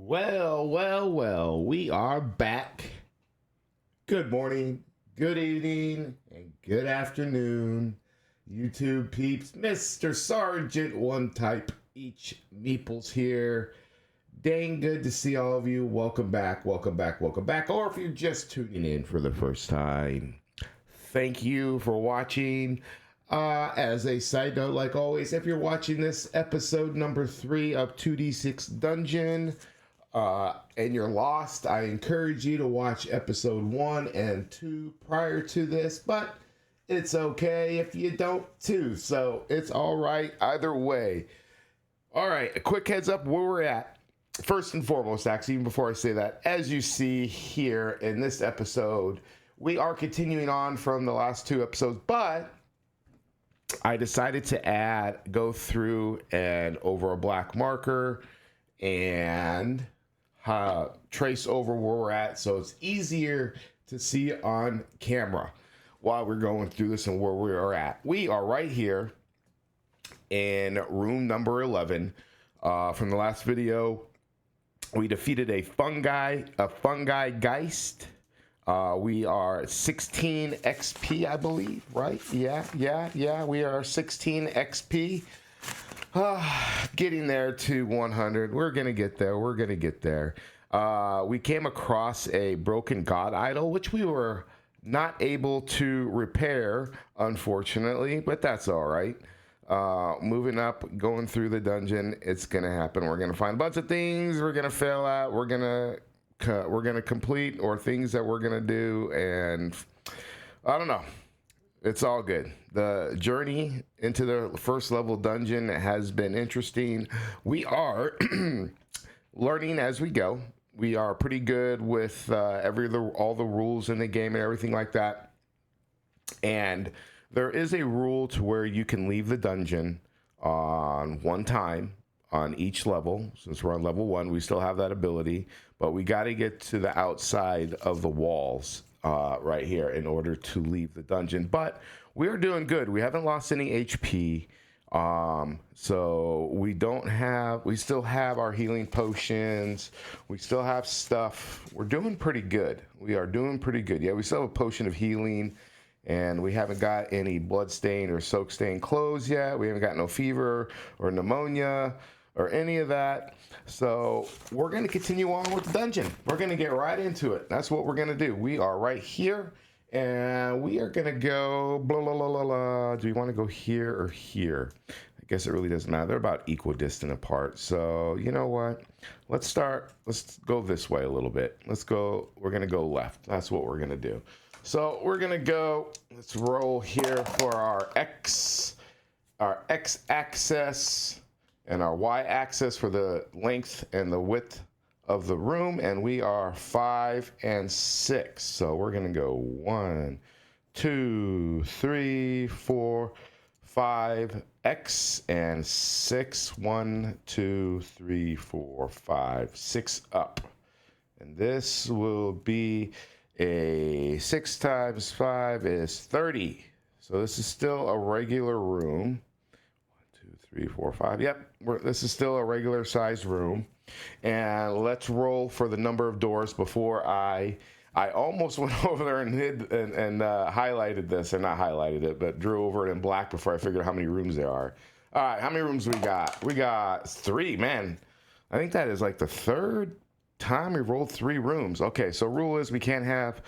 Well, we are back. Good morning, good evening, and good afternoon, YouTube peeps. Mr. Sergeant One Type Each Meeples here. Dang good to see all of you. Welcome back. Or if you're just tuning in for the first time, thank you for watching. As a side note, like always, if you're watching this episode number 3 of 2D6 Dungeon, and you're lost, I encourage you to watch episode 1 and 2 prior to this, but it's okay if you don't too, so it's all right either way. All right, a quick heads up where we're at. First and foremost, actually, even before I say that, as you see here in this episode, we are continuing on from the last 2 episodes, but I decided to go through and over a black marker and trace over where we're at, so it's easier to see on camera while we're going through this and where we are at. We are right here in room number 11. From the last video, we defeated a fungi geist. We are 16 XP, I believe, right? Yeah. We are 16 XP. Getting there to 100. We're going to get there. We came across a broken god idol, which we were not able to repair, unfortunately, but that's all right. Moving up, going through the dungeon, it's going to happen. We're going to find a bunch of things we're going to fail at. We're going to complete, or things that we're going to do, and I don't know. It's all good. The journey into the first level dungeon has been interesting. We are learning as we go. We are pretty good with all the rules in the game and everything like that. And there is a rule to where you can leave the dungeon on one time on each level. Since we're on level 1, we still have that ability, but we got to get to the outside of the walls right here in order to leave the dungeon. But we're doing good. We haven't lost any HP. So we still have our healing potions. We still have stuff. We're doing pretty good. We are doing pretty good. Yeah, we still have a potion of healing, and we haven't got any blood-stained or soak-stained clothes yet. We haven't got no fever or pneumonia or any of that. So we're going to continue on with the dungeon. We're going to get right into it. That's what we're going to do. We are right here, and we are going to go blah, blah, blah, blah, blah. Do we want to go here or here? I guess it really doesn't matter. They're about equidistant apart. So you know what? Let's go this way a little bit. We're going to go left. That's what we're going to do. So we're going to go, let's roll here for our x-axis, and our y-axis for the length and the width of the room, and we are 5 and 6. So we're gonna go 1, 2, 3, 4, 5, X and 6. 1, 2, 3, 4, 5, 6 up, and this will be a 6 times 5 is 30. So this is still a regular room. 3, 4, 5. Yep, this is still a regular sized room. And let's roll for the number of doors before I almost went over there and hid and highlighted this, or not highlighted it, but drew over it in black before I figured out how many rooms there are. All right, how many rooms we got? We got 3, man. I think that is like the 3rd time we rolled 3 rooms. Okay, so rule is we can't have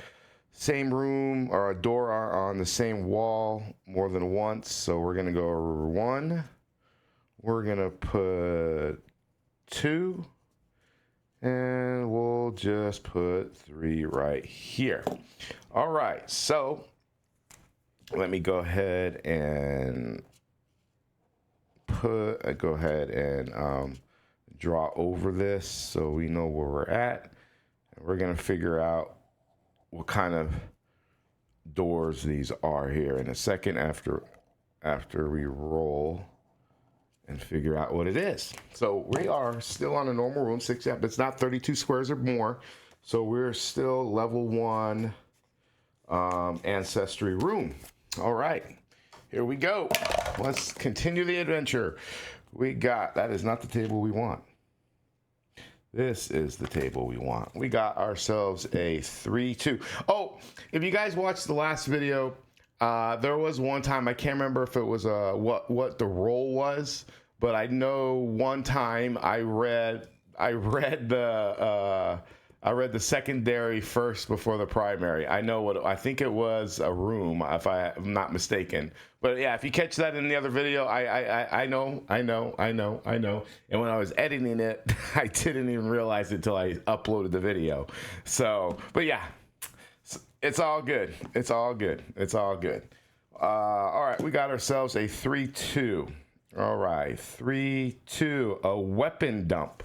same room or a door on the same wall more than once. So we're gonna go 1. We're going to put 2, and we'll just put 3 right here. All right, so let me go ahead and draw over this so we know where we're at. And we're going to figure out what kind of doors these are here in a second after we roll and figure out what it is. So we are still on a normal room, 6, but it's not 32 squares or more. So we're still level 1 ancestry room. All right, here we go. Let's continue the adventure. That is not the table we want. This is the table we want. We got ourselves a 3-2. Oh, if you guys watched the last video, there was one time, I can't remember if it was what the roll was, but I know one time I read the secondary first before the primary. I think it was a room, if I'm not mistaken. But yeah, if you catch that in the other video, I know. And when I was editing it, I didn't even realize it until I uploaded the video. So, but yeah, it's all good. It's all good. It's all good. All right, we got ourselves a 3-2. All right, 3-2, a weapon dump.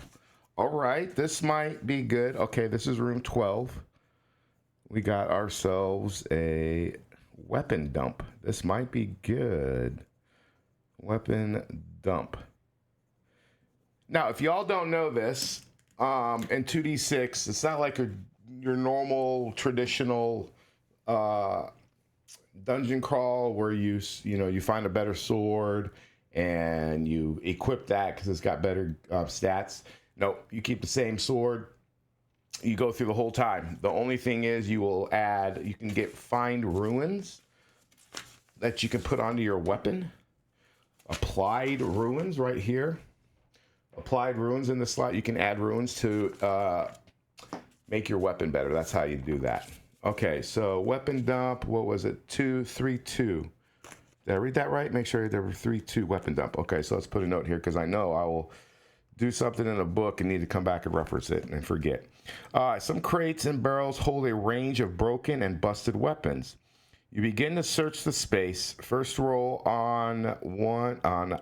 All right, this might be good. Okay, this is room 12. We got ourselves a weapon dump. This might be good. Weapon dump. Now, if y'all don't know this, in 2D6, it's not like your normal traditional dungeon crawl where you find a better sword and you equip that because it's got better stats. Nope, you keep the same sword. You go through the whole time. The only thing is you can find ruins that you can put onto your weapon. Applied ruins right here. Applied ruins in the slot. You can add ruins to make your weapon better. That's how you do that. Okay, so weapon dump, what was it? 2-3-2. Did I read that right? Make sure there were 3-2 weapon dump. Okay, so let's put a note here because I know I will do something in a book and need to come back and reference it and forget. Some crates and barrels hold a range of broken and busted weapons. You begin to search the space. First roll on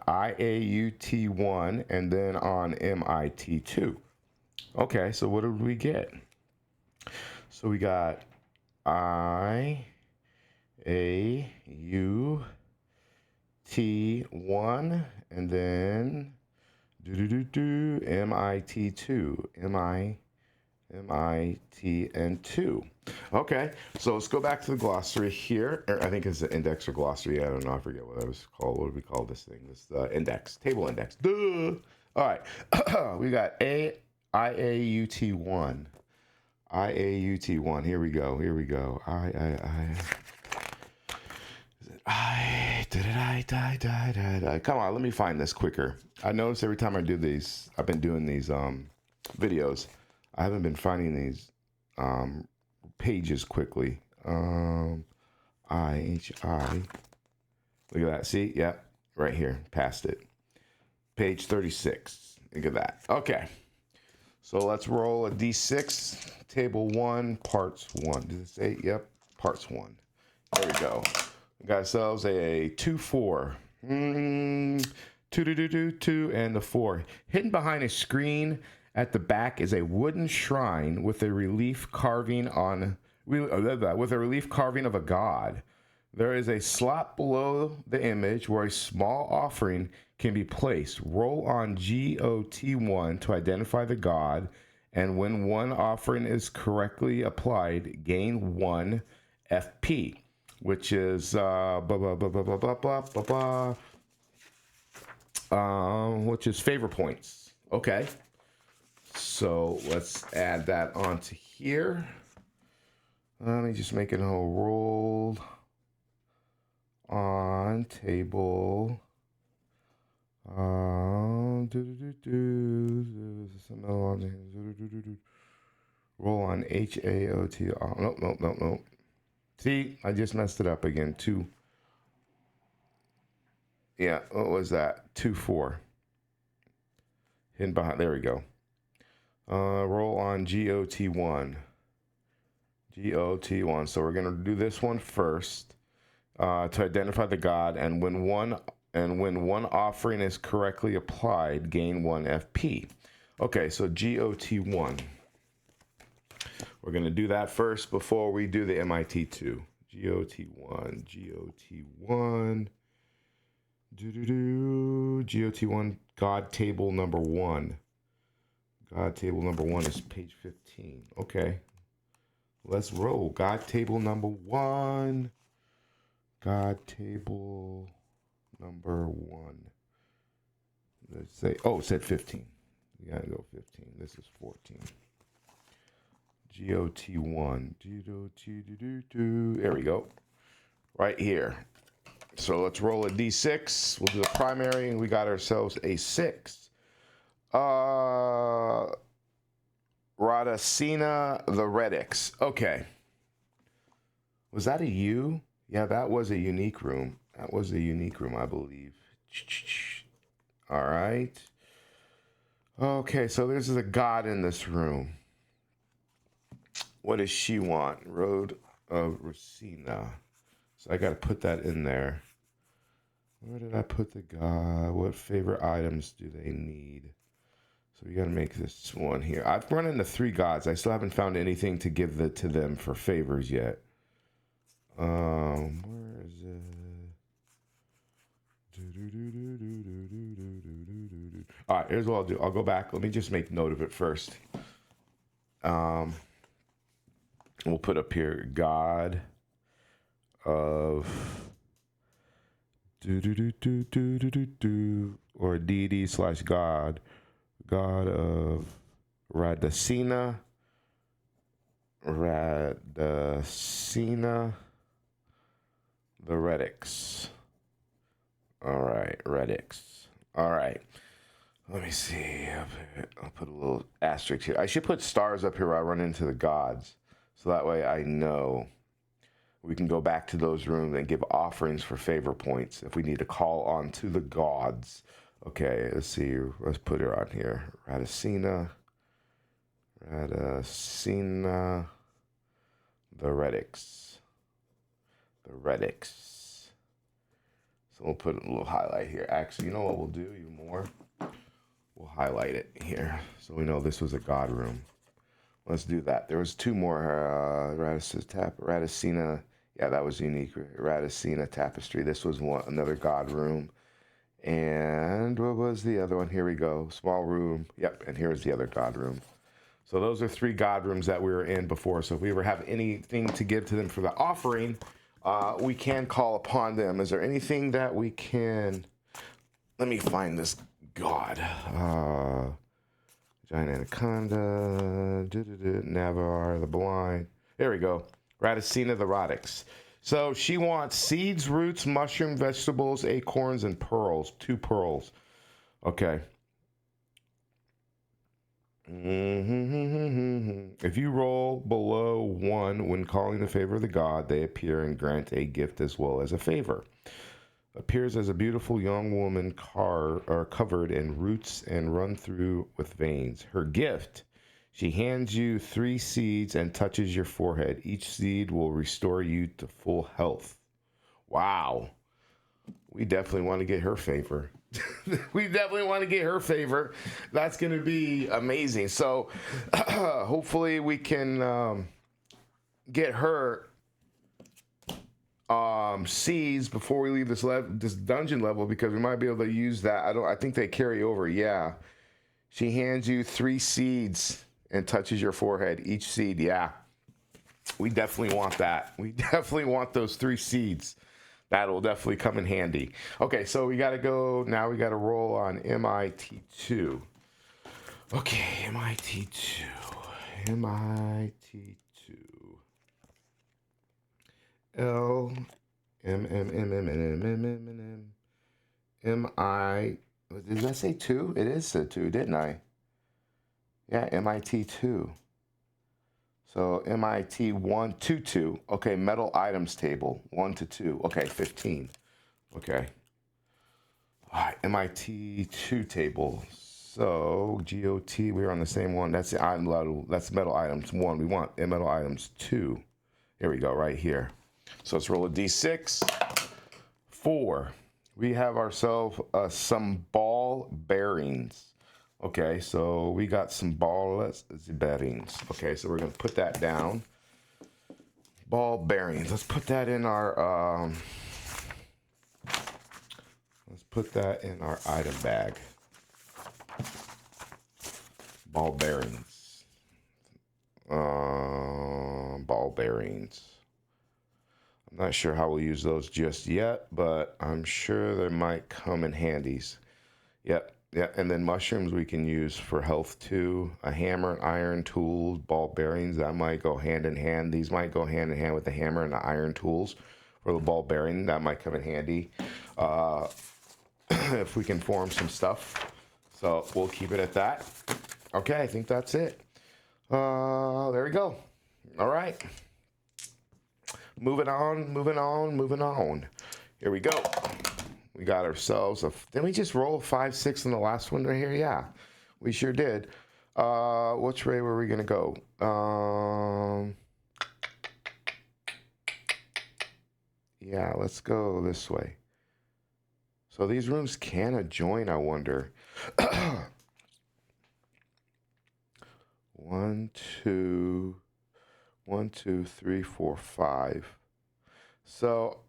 IAUT1 and then on MIT2. Okay, so what did we get? So we got IAUT1 and then MIT2, MITN2. Okay, so let's go back to the glossary here. I think it's the index or glossary. I don't know. I forget what it was called. What do we call this thing? This index, table index. Duh. All right, we got IAUT1. IAUT1. Here we go. Come on, let me find this quicker. I notice every time I do these, I've been doing these videos, I haven't been finding these pages quickly. IHI. Look at that. See? Yep. Right here. Past it. Page 36. Look at that. Okay. So let's roll a D6. Table 1, parts 1. Did it say? Yep. Parts 1. There we go. We got ourselves a 2-4. 2, and the 4. Hidden behind a screen at the back is a wooden shrine with a relief carving of a god. There is a slot below the image where a small offering can be placed. Roll on GOT1 to identify the god, and when one offering is correctly applied, gain 1 FP, which is which is favor points. Okay, so let's add that onto here. Let me just make it a whole roll on table. Roll on HAOT. Oh, nope. See, I just messed it up again. 2. Yeah, what was that? 2-4. Hidden behind. There we go. Roll on GOT1. GOT1. So we're gonna do this one first to identify the god, and when one offering is correctly applied, gain 1 FP. Okay, so GOT1. We're gonna do that first before we do the MIT2. GOT1. GOT1. God table number 1. God table number 1 is page 15. Okay. Let's roll. God table number 1. God table number 1. Let's say, oh, it said 15. You gotta go 15. This is 14. GOT1. There we go. Right here. So let's roll a D6. We'll do the primary, and we got ourselves a 6. Radacina the Redix. Okay. Was that a U? Yeah, that was a unique room. That was a unique room, I believe. All right. Okay, so there's a god in this room. What does she want? Road of Racina. So I got to put that in there. Where did I put the god? What favorite items do they need? So we got to make this one here. I've run into 3 gods. I still haven't found anything to give to them for favors yet. Where is it? All right, here's what I'll do. I'll go back. Let me just make note of it first. We'll put up here God of or deity / God of Radacina the Redix. All right, Redix. All right. Let me see. I'll put a little asterisk here. I should put stars up here where I run into the gods. So that way I know we can go back to those rooms and give offerings for favor points if we need to call on to the gods. Okay, let's see. Let's put her on here. Radacina the Redix. So we'll put a little highlight here. Actually, you know what we'll do even more? We'll highlight it here so we know this was a god room. Let's do that. There was 2 more. Radacina. Yeah, that was unique. Radacina Tapestry. This was another god room. And what was the other one? Here we go. Small room. Yep, and here's the other god room. So those are 3 god rooms that we were in before. So if we ever have anything to give to them for the offering, we can call upon them. Is there anything that we can... Let me find this god. Giant Anaconda, Navarre, the Blind. There we go. Radacina the Radix. So she wants seeds, roots, mushroom, vegetables, acorns, and pearls. 2 pearls. Okay. If you roll below 1 when calling the favor of the god, they appear and grant a gift as well as a favor. Appears as a beautiful young woman covered in roots and run through with veins. Her gift, she hands you 3 seeds and touches your forehead. Each seed will restore you to full health. Wow. We definitely want to get her favor. That's going to be amazing. So hopefully we can get her seeds before we leave this dungeon level, because we might be able to use that. I think they carry over. Yeah. She hands you 3 seeds and touches your forehead. Each seed. Yeah. We definitely want that. We definitely want those 3 seeds. That'll definitely come in handy. Okay, so we got to go. Now we got to roll on MIT2. Okay, MIT2. L M I. Did I say 2? It is a 2, didn't I? Yeah, MIT2. So MIT 1 to 2. Okay, metal items table 1 to 2. Okay, 15. Okay. All right, MIT 2 table. So GOT, we're on the same one. That's the item level. That's metal items 1. We want metal items 2. Here we go, right here. So let's roll a D6. 4. We have ourselves some ball bearings. Okay, so we got some ball bearings. Okay, so we're going to put that down. Ball bearings. Let's put that in our item bag. Ball bearings. Ball bearings. I'm not sure how we'll use those just yet, but I'm sure they might come in handies. Yep. Yeah, and then mushrooms we can use for health too. A hammer, an iron, tools, ball bearings, that might go hand in hand. These might go hand in hand with the hammer and the iron tools for the ball bearing. That might come in handy if we can form some stuff. So we'll keep it at that. Okay, I think that's it. There we go. All right. Moving on. Here we go. We got ourselves didn't we just roll a 5-6 in the last one right here? Yeah, we sure did. Which way were we gonna go? Yeah, let's go this way. So these rooms can adjoin, I wonder. 1, 2, 1, 2, 3, 4, 5. So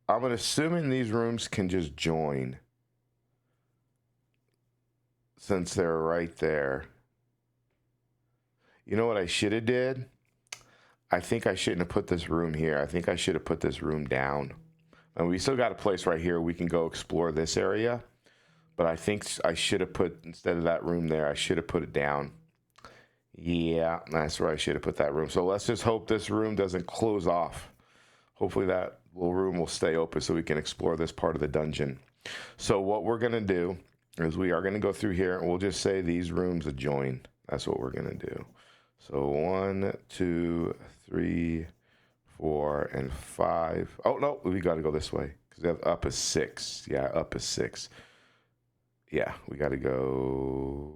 I'm assuming these rooms can just join since they're right there. You know what I should have did? I think I shouldn't have put this room here. I think I should have put this room down. And we still got a place right here. We can go explore this area. But I think I should have put, instead of that room there, I should have put it down. Yeah, that's where I should have put that room. So let's just hope this room doesn't close off. Hopefully that little room will stay open so we can explore this part of the dungeon. So what we're going to do is we are going to go through here and we'll just say these rooms adjoin. That's what we're going to do. So 1, 2, 3, 4, and 5. Oh, no, we got to go this way because up is 6. Yeah, up is 6. Yeah, we got to go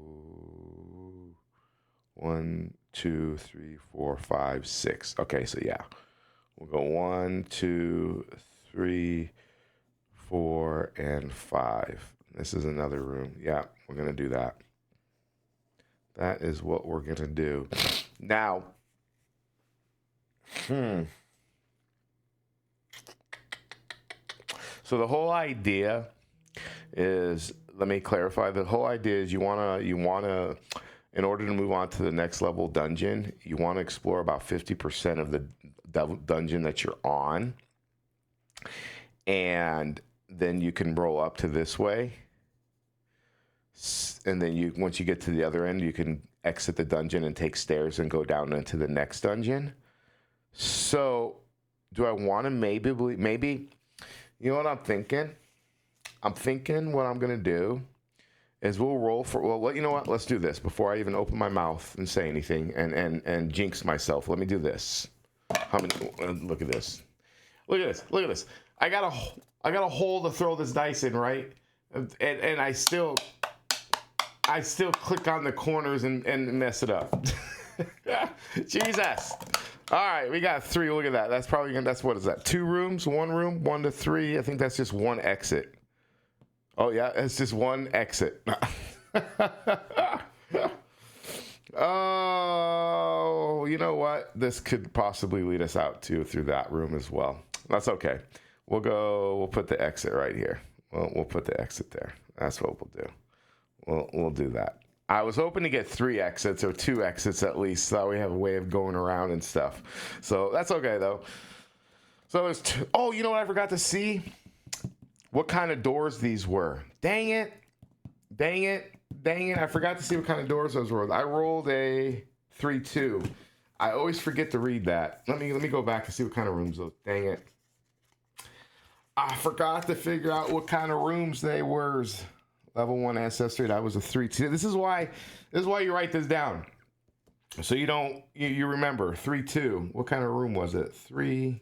1, 2, 3, 4, 5, 6. Okay, so yeah. We'll go 1, 2, 3, 4, and 5. This is another room. Yeah, we're going to do that. That is what we're going to do. Now, so the whole idea is, let me clarify, the whole idea is you want to, in order to move on to the next level dungeon, you want to explore about 50% of the dungeon that you're on, and then you can roll up to this way, and then once you get to the other end, you can exit the dungeon and take stairs and go down into the next dungeon. So do I want to maybe you know what I'm thinking what I'm gonna do is we'll roll for, well, you know what, let's do this before I even open my mouth and say anything and jinx myself. Let me do this. Look at this. Look at this. I got a hole to throw this dice in, right? And I still click on the corners and mess it up. Jesus. All right, we got 3. Look at that. That's what is that? 2 rooms, 1 room, 1 to 3. I think that's just 1 exit. Oh yeah, it's just 1 exit. Oh, you know what? This could possibly lead us out through that room as well. That's okay. We'll put the exit right here. We'll put the exit there. That's what we'll do. We'll do that. I was hoping to get 3 exits or 2 exits at least, so that we have a way of going around and stuff. So that's okay though. So there's 2. Oh, you know what I forgot to see? What kind of doors these were. Dang it. I forgot to see what kind of doors those were. I rolled a 3-2. I always forget to read that. Let me go back and see what kind of rooms those. Dang it. I forgot to figure out what kind of rooms they were. Level 1 ancestry. That was a 3-2. This is why you write this down. So you remember 3-2. What kind of room was it? 3.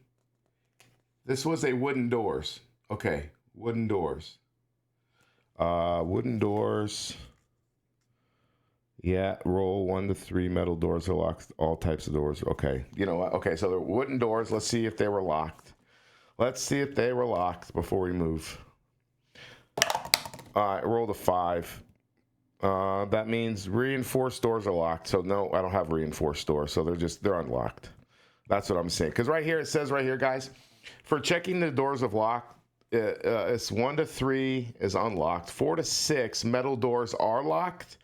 This was a wooden doors. Okay. Wooden doors. Wooden doors. Yeah, roll 1 to 3. Metal doors are locked. All types of doors. Okay. You know what? Okay, so they're wooden doors. Let's see if they were locked. Before we move. All right, roll a 5. That means reinforced doors are locked. So no, I don't have reinforced doors. So they're unlocked. That's what I'm saying. Because right here, it says right here, guys, for checking the doors of lock, it's 1 to 3 is unlocked. 4 to 6 metal doors are locked,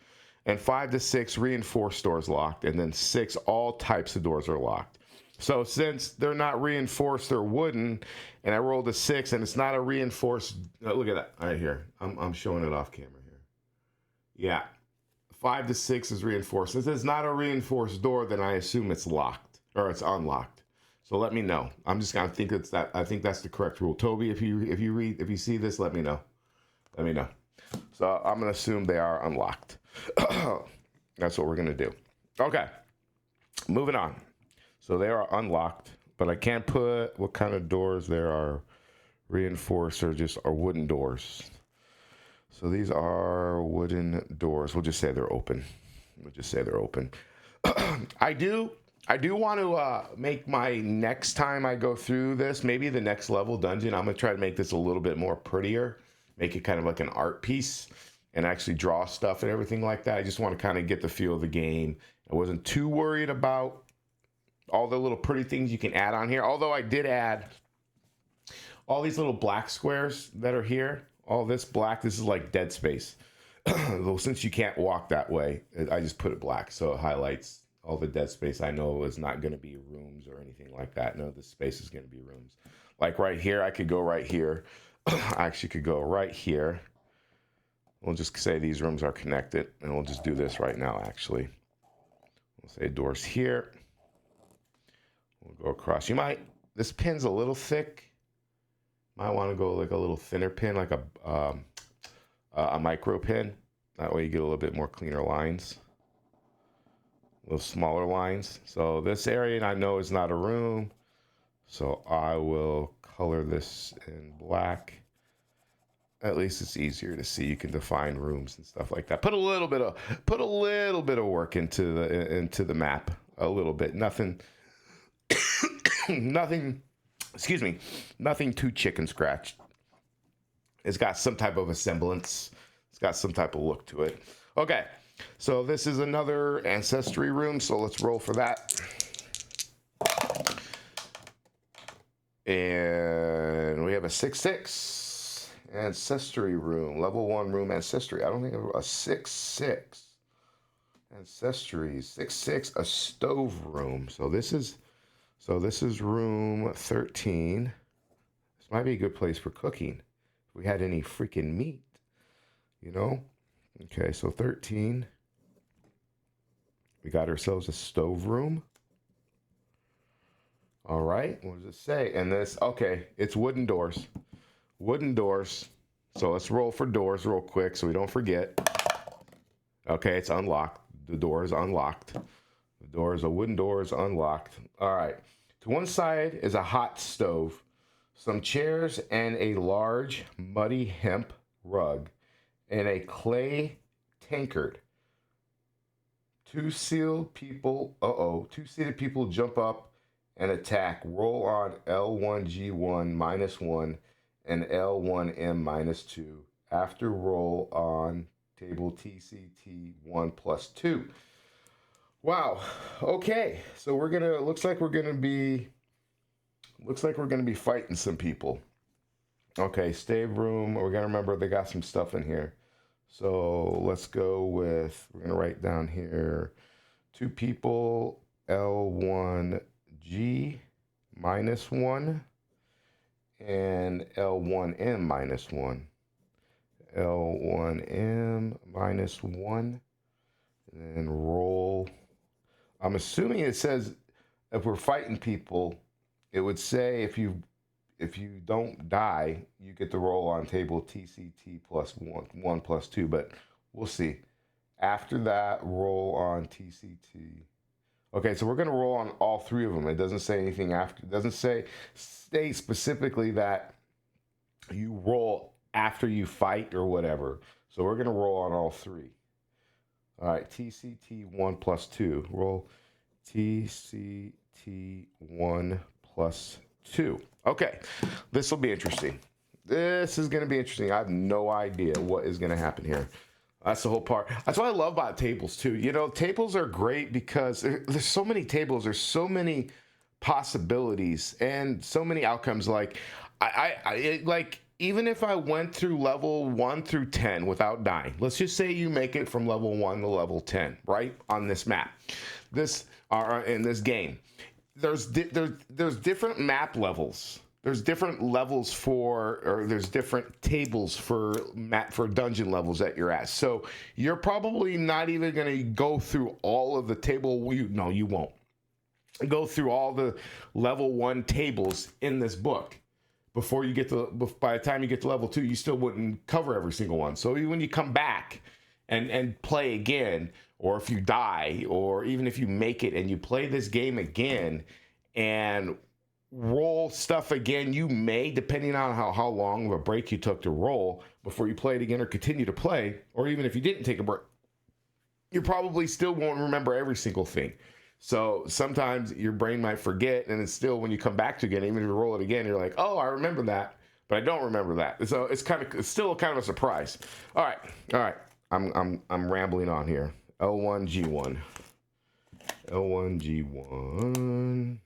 and 5 to 6 reinforced doors locked, and then 6 all types of doors are locked. So since they're not reinforced, they're wooden, and I rolled a 6, and it's not a reinforced. Look at that right here. I'm showing it off camera here. Yeah. 5 to 6 is reinforced. If it's not a reinforced door, then I assume it's locked or it's unlocked. So let me know. I'm just gonna think it's that. I think that's the correct rule. Toby, if you see this, let me know. Let me know. So I'm gonna assume they are unlocked. That's what we're gonna do. Okay. Moving on. So they are unlocked, but I can't put what kind of doors there are reinforced or just are wooden doors. So these are wooden doors. We'll just say they're open. We'll just say they're open. I do want to make my next time I go through this, maybe the next level dungeon, I'm going to try to make this a little bit more prettier, make it kind of like an art piece and actually draw stuff and everything like that. I just want to kind of get the feel of the game. I wasn't too worried about all the little pretty things you can add on here, although I did add all these little black squares that are here. All this black, this is like dead space. Though since you can't walk that way, I just put it black so it highlights all the dead space. I know is not going to be rooms or anything like that. No, this space is going to be rooms. Like right here, I could go right here. I actually could go right here. We'll just say these rooms are connected, and we'll just do this right now, actually. We'll say doors here. We'll go across. This pin's a little thick. Might want to go like a little thinner pin, like a micro pin. That way you get a little bit more cleaner lines, a little smaller lines. So this area I know is not a room, so I will color this in black. At least it's easier to see. You can define rooms and stuff like that. Put a little bit of work into the map. A little bit. Nothing. Excuse me, nothing too chicken scratch. It's got some type of a semblance. It's got some type of look to it. Okay, so this is another ancestry room, so let's roll for that. And we have a 6-6 ancestry room, level 1 room ancestry. I don't think a 6-6 ancestry, 6-6 a stove room. So this is room 13. This might be a good place for cooking. If we had any freaking meat, you know? Okay, so 13. We got ourselves a stove room. All right, what does it say? And this, okay, it's wooden doors. Wooden doors. So let's roll for doors real quick so we don't forget. Okay, it's unlocked. The door is unlocked. A wooden door is unlocked. All right. To one side is a hot stove, some chairs, and a large muddy hemp rug, and a clay tankard. Two seated people jump up and attack. Roll on L1G1 -1 and L1M -2. After roll on table TCT1 +2. Wow. Okay. So looks like we're gonna be fighting some people. Okay, stave room. We're gonna remember they got some stuff in here. So let's go with, we're gonna write down here 2 people, L1G -1 and L1M -1. L1M -1 and then roll. I'm assuming it says if we're fighting people, it would say if you don't die, you get to roll on table TCT +1 +2, but we'll see. After that, roll on TCT. Okay, so we're going to roll on all 3 of them. It doesn't say anything after. It doesn't state specifically that you roll after you fight or whatever. So we're going to roll on all 3. All right, TCT1 +2. Roll TCT1 +2. Okay, this will be interesting. This is going to be interesting. I have no idea what is going to happen here. That's the whole part. That's what I love about tables too. You know, tables are great because there's so many tables. There's so many possibilities and so many outcomes. Like like even if I went through level 1 through 10 without dying, let's just say you make it from level 1 to level 10, right, on this map, in this game. There's different map levels. there's different levels or there's different tables for dungeon levels that you're at. So you're probably not even going to go through all of the table. No, you won't go through all the level 1 tables in this book. Before you get to, by the time you get to level 2, you still wouldn't cover every single one. So when you come back and play again, or if you die, or even if you make it and you play this game again and roll stuff again, you may, depending on how long of a break you took to roll before you play it again or continue to play, or even if you didn't take a break, you probably still won't remember every single thing. So sometimes your brain might forget, and it's still, when you come back to it again, even if you roll it again, you're like, oh, I remember that, but I don't remember that. So it's still kind of a surprise. All right. I'm rambling on here. L1G1, L1G1,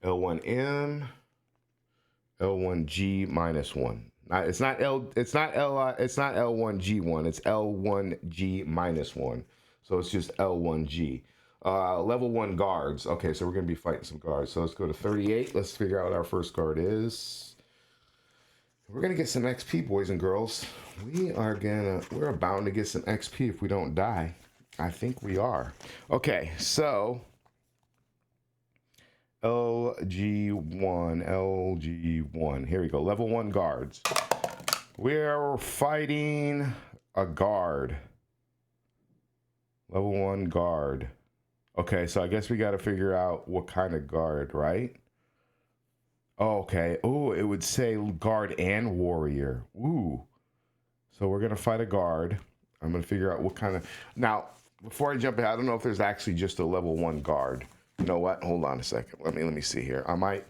L1M, L1G minus 1. It's not L1G1. It's L1G minus 1. So it's just L1G. Level 1 guards. Okay, so we're going to be fighting some guards. So let's go to 38. Let's figure out what our first guard is. We're going to get some XP, boys and girls. We're bound to get some XP if we don't die. I think we are. Okay, so LG1. Here we go. Level 1 guards. We're fighting a guard. Level 1 guard. Okay, so I guess we got to figure out what kind of guard, right? Oh, okay. Oh, it would say guard and warrior. Ooh. So we're going to fight a guard. I'm going to figure out what kind of... Now, before I jump in, I don't know if there's actually just a level 1 guard. You know what? Hold on a second. Let me see here. I might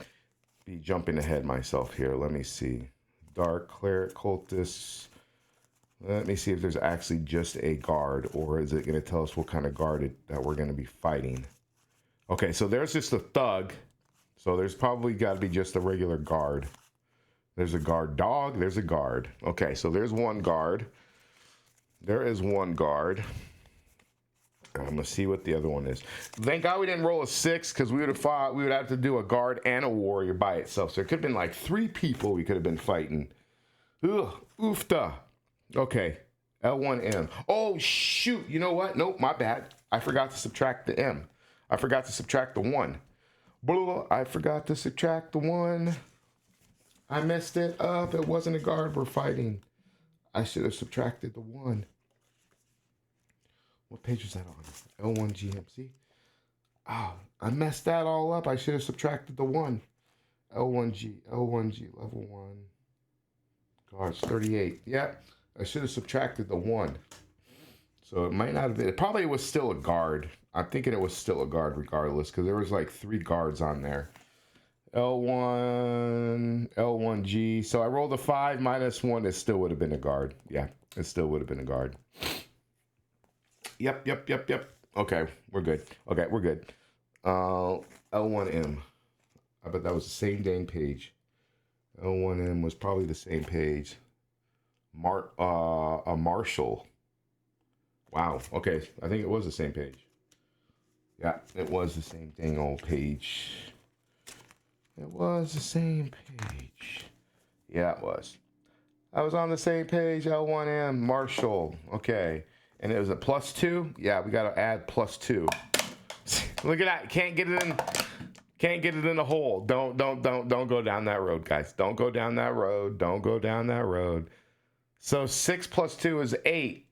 be jumping ahead myself here. Let me see. Dark Cleric Cultist. Let me see if there's actually just a guard, or is it going to tell us what kind of guard that we're going to be fighting? Okay, so there's just a thug. So there's probably got to be just a regular guard. There's a guard dog. There's a guard. Okay, so there's one guard. There is one guard. I'm going to see what the other one is. Thank God we didn't roll a 6, because we would have to do a guard and a warrior by itself. So it could have been like 3 people we could have been fighting. Ugh, oofta. Okay, L1M. Oh, shoot. You know what? Nope, my bad. I forgot to subtract the M. I forgot to subtract the 1. Blah, I forgot to subtract the 1. I messed it up. It wasn't a guard we're fighting. I should have subtracted the 1. What page is that on? L1GMC. Oh, I messed that all up. I should have subtracted the 1. L1G, level 1. Guards, 38. Yep. I should have subtracted the 1. So it might not have been. It probably was still a guard. I'm thinking it was still a guard regardless, because there was like 3 guards on there. L1, L1G. So I rolled a 5 minus 1. It still would have been a guard. Yeah, it still would have been a guard. Yep. Okay, we're good. Okay, we're good. L1M. I bet that was the same dang page. L1M was probably the same page. A Marshall. Wow. Okay, I think it was the same page. Yeah, it was the same dang old page. It was the same page. Yeah, it was. I was on the same page. L1M Marshall. Okay, and it was a +2. Yeah, we got to add +2. Look at that. Can't get it in. Can't get it in the hole. Don't go down that road, guys. Don't go down that road. Don't go down that road. So 6 + 2 is 8.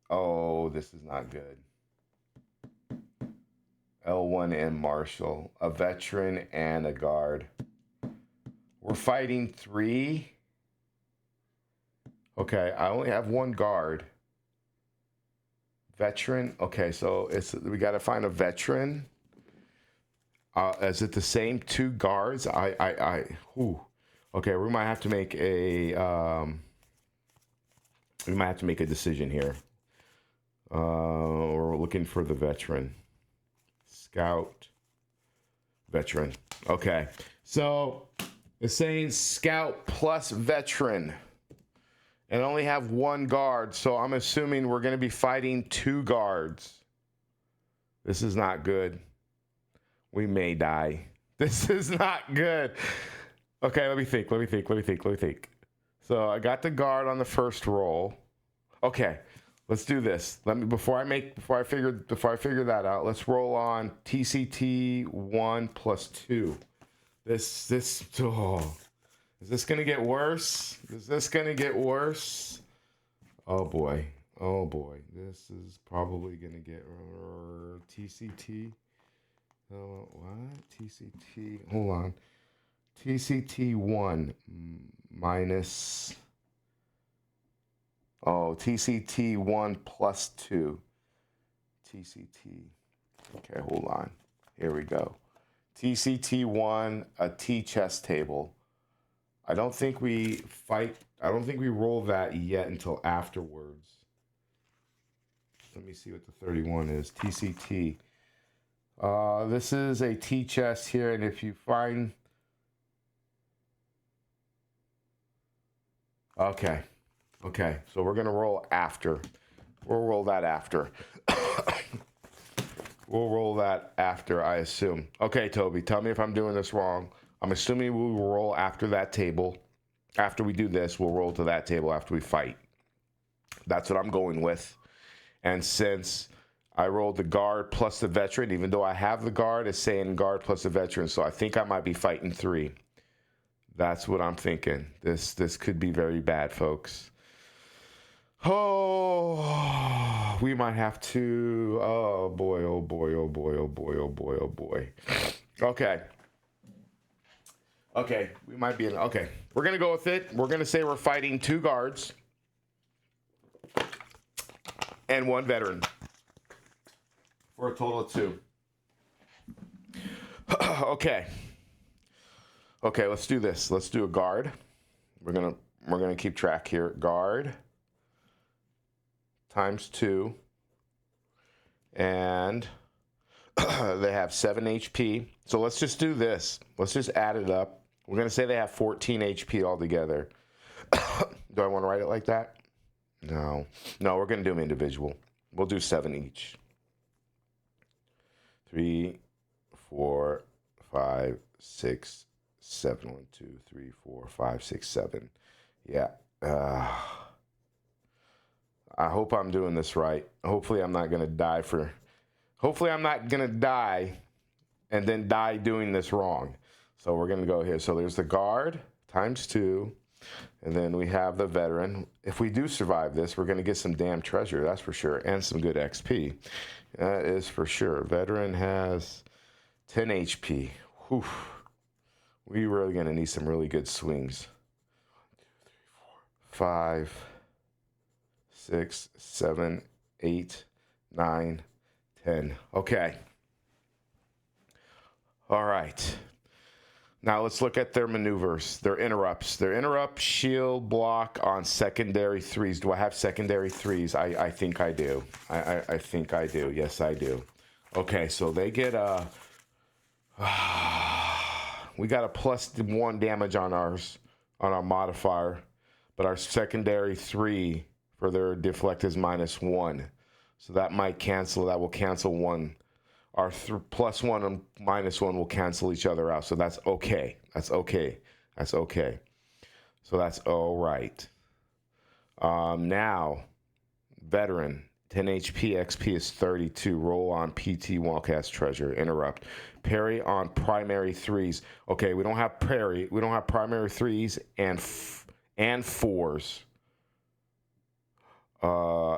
Oh, this is not good. L1M Marshall, a veteran and a guard. We're fighting 3. Okay, I only have 1 guard. Veteran. Okay, so we got to find a veteran. Is it the same 2 guards? Okay, we might have to make a decision here. We're looking for the veteran. Scout. Veteran. Okay, so it's saying scout plus veteran, and only have 1 guard. So I'm assuming we're going to be fighting 2 guards. This is not good. We may die. This is not good. Okay, let me think. So I got the guard on the first roll. Okay, let's do this. Before I figure that out, let's roll on TCT 1 plus 2. Is this gonna get worse? Oh boy. This is probably gonna get TCT. What? TCT. Hold on. TCT 1 minus. Oh, TCT 1 plus 2. TCT. Okay, hold on. Here we go. TCT 1, a T chess table. I don't think we roll that yet until afterwards. Let me see what the 31 is. TCT. This is a T chest here, and if you find... Okay, so we're going to roll after. We'll roll that after. I assume. Okay, Toby, tell me if I'm doing this wrong. I'm assuming we will roll after that table. After we do this, we'll roll to that table after we fight. That's what I'm going with. And since I rolled the guard plus the veteran, even though I have the guard, it's saying guard plus the veteran, so I think I might be fighting 3. That's what I'm thinking. This could be very bad, folks. Oh, we might have to. Oh boy. Okay, we might be in. Okay, we're gonna go with it. We're gonna say we're fighting 2 guards and 1 veteran for a total of 2. Okay, let's do this. Let's do a guard. We're gonna keep track here. Guard times 2, and they have 7 HP. So let's just do this. Let's just add it up. We're gonna say they have 14 HP altogether. Do I want to write it like that? No, we're gonna do them individual. We'll do 7 each. 3, 4, 5, 6, 7. 1, 2, 3, 4, 5, 6, 7. Yeah. I hope I'm doing this right. Hopefully I'm not gonna die and then die doing this wrong. So we're gonna go here. So there's the guard times 2, and then we have the veteran. If we do survive this, we're gonna get some damn treasure, that's for sure, and some good XP. That is for sure. Veteran has 10 HP. Whew. We're really gonna need some really good swings. 5, 6, 7, 8, 9, 10. Okay. All right. Now let's look at their maneuvers, their interrupts. Their interrupt, shield, block on secondary 3s. Do I have secondary 3s? I think I do. I think I do. Yes, I do. Okay, so they get a... we got a +1 damage on our modifier, but our secondary 3 for their deflect is -1. So that might cancel. That will cancel 1. Our +1 and -1 will cancel each other out. So that's okay. So that's all right. Now, veteran, 10 HP, XP is 32. Roll on PT Wildcat's treasure. Interrupt. Parry on primary 3s. Okay, we don't have parry. We don't have primary 3s and 4s.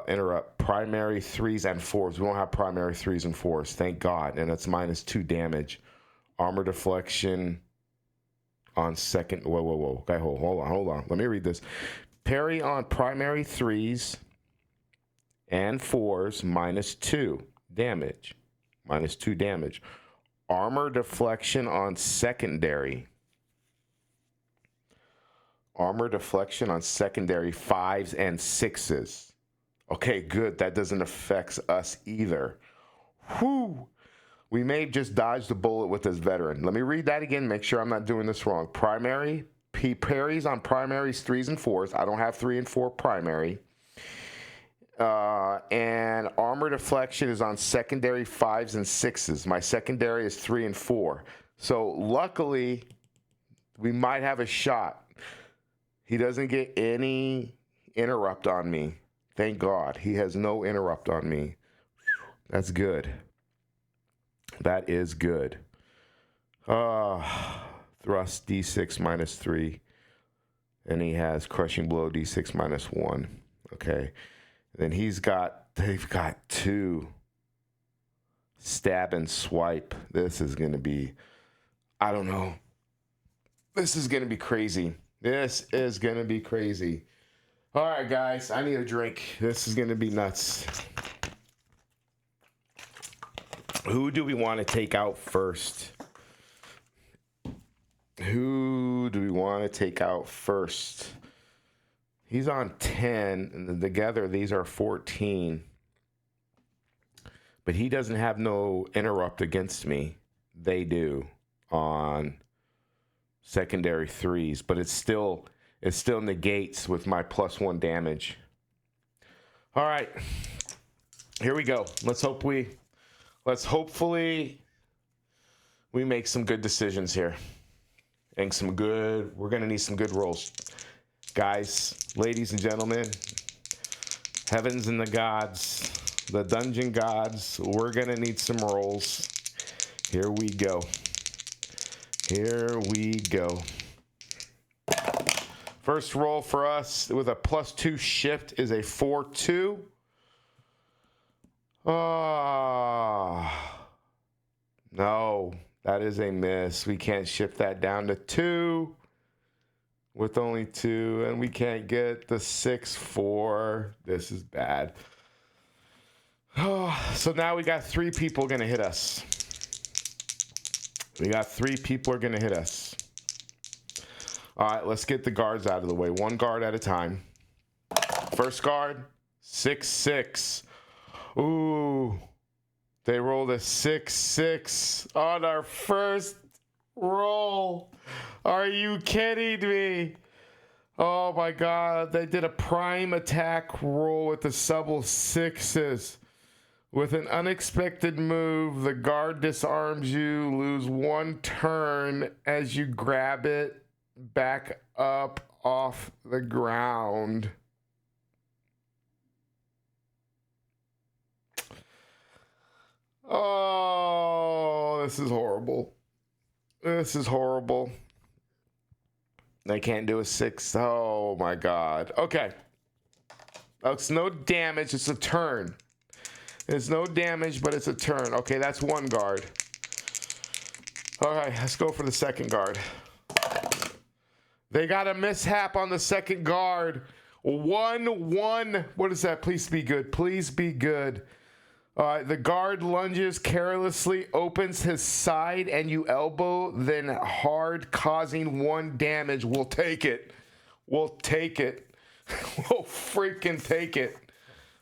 Interrupt. Primary 3s and 4s. We don't have primary 3s and 4s. Thank God. And that's -2 damage. Armor deflection on second. Whoa. Okay, hold on. Let me read this. Parry on primary 3s and 4s -2 damage. -2 damage. Armor deflection on secondary. Armor deflection on secondary 5s and 6s. Okay, good. That doesn't affect us either. Whew. We may have just dodged the bullet with this veteran. Let me read that again, make sure I'm not doing this wrong. Primary, parries on primaries 3s and 4s. I don't have 3 and 4 primary. And armor deflection is on secondary 5s and 6s. My secondary is 3 and 4. So luckily, we might have a shot. He doesn't get any interrupt on me. Thank God. He has no interrupt on me. That's good. That is good. Thrust D6 minus 3. And he has crushing blow D6 minus 1. Okay. Then they've got 2. Stab and swipe. This is going to be, I don't know. This is going to be crazy. This is going to be crazy. All right, guys, I need a drink. This is going to be nuts. Who do we want to take out first? Who do we want to take out first? He's on 10, and together these are 14. But he doesn't have no interrupt against me. They do on secondary 3s, but it still negates with my +1 damage. All right, here we go. Hopefully we make some good decisions here. And we're gonna need some good rolls. Guys, ladies and gentlemen, heavens and the gods, the dungeon gods, we're gonna need some rolls. Here we go. Here we go. First roll for us with a +2 shift is a 4-2. No, that is a miss. We can't shift that down to 2 with only 2, and we can't get the 6-4. This is bad. So now we got 3 people gonna hit us. We got 3 people are gonna hit us. All right, let's get the guards out of the way. 1 guard at a time. First guard, 6-6. Ooh, they rolled a 6-6 on our first roll. Are you kidding me? Oh my God, they did a prime attack roll with the double 6s. With an unexpected move, the guard disarms you, lose 1 turn as you grab it back up off the ground. Oh, this is horrible. This is horrible. They can't do a 6. Oh my God. Okay. It's no damage. It's a turn. It's no damage, but it's a turn. Okay, that's 1 guard. All right, let's go for the second guard. They got a mishap on the second guard. 1-1. What is that? Please be good. Please be good. The guard lunges carelessly, opens his side, and you elbow, then hard, causing 1 damage. We'll take it. We'll take it. We'll freaking take it.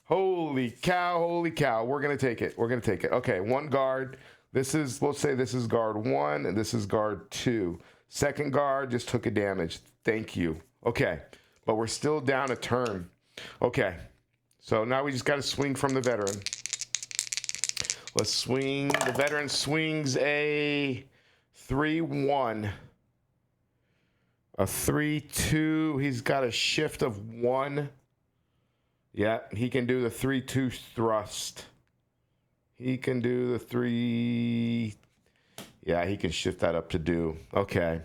Holy cow, holy cow. We're going to take it. We're going to take it. Okay, 1 guard. Let's say this is guard 1, and this is guard 2. Second guard just took a damage. Thank you. Okay, but we're still down a turn. Okay, so now we just got to swing from the veteran. Let's swing. The veteran swings a 3-1. A 3-2. He's got a shift of 1. Yeah, he can do the 3-2 thrust. He can do the 3. Yeah, he can shift that up to do. Okay.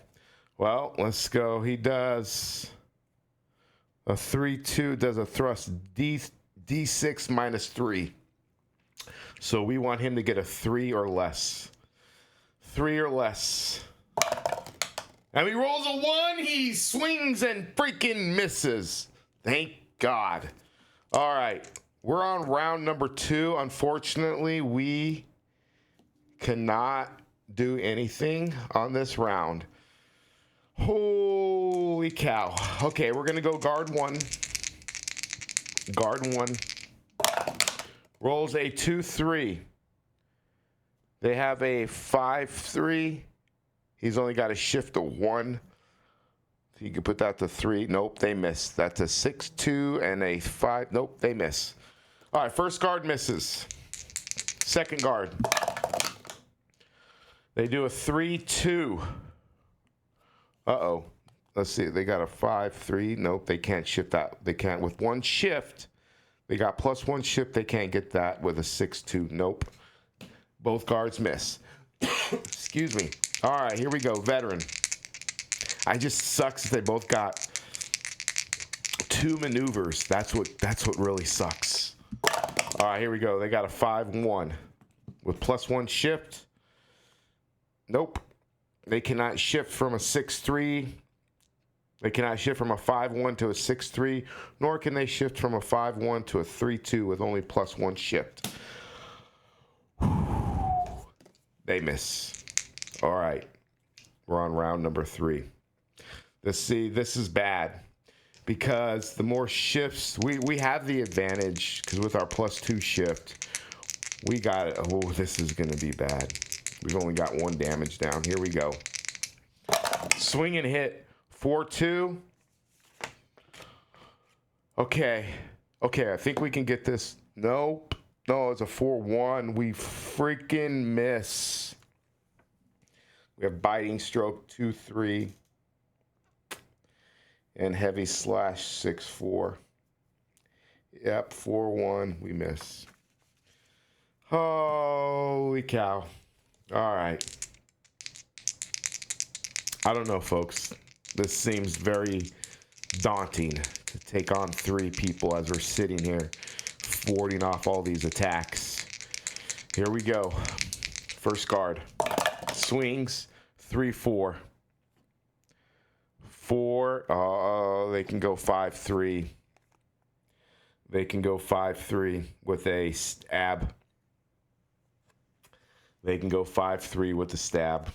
Well, let's go. He does a 3-2, does a thrust D6 minus 3. So we want him to get a 3 or less. 3 or less. And he rolls a 1. He swings and freaking misses. Thank God. All right. We're on round number 2. Unfortunately, we cannot do anything on this round. Holy cow. Okay, we're going to go guard 1. Guard 1. Rolls a 2-3. They have a 5-3. He's only got a shift of 1. So you can put that to 3. Nope, they miss. That's a 6-2 and a 5. Nope, they miss. All right, first guard misses. Second guard. They do a 3-2. Uh-oh. Let's see. They got a 5-3. Nope, they can't shift that. They can't. With one shift, they got +1 shift. They can't get that with a 6-2. Nope. Both guards miss. Excuse me. All right, here we go. Veteran. I just sucks that they both got 2 maneuvers. That's what really sucks. All right, here we go. They got a 5-1 with +1 shift. Nope. They cannot shift from a 6-3. They cannot shift from a 5-1 to a 6-3, nor can they shift from a 5-1 to a 3-2 with only +1 shift. They miss. All right. We're on round number 3. This is bad because the more shifts, we have the advantage because with our +2 shift, we got it. Oh, this is going to be bad. We've only got 1 damage down. Here we go. Swing and hit. 4-2. Okay, I think we can get this. Nope. No, it's a 4-1. We freaking miss. We have biting stroke 2-3 and heavy slash 6-4. Yep, 4-1. We miss. Holy cow. All right. I don't know, folks. This seems very daunting to take on 3 people as we're sitting here warding off all these attacks. Here we go. First guard. Swings. 3-4. 4. Oh, they can go 5-3. They can go 5-3 with a stab. They can go 5-3 with the stab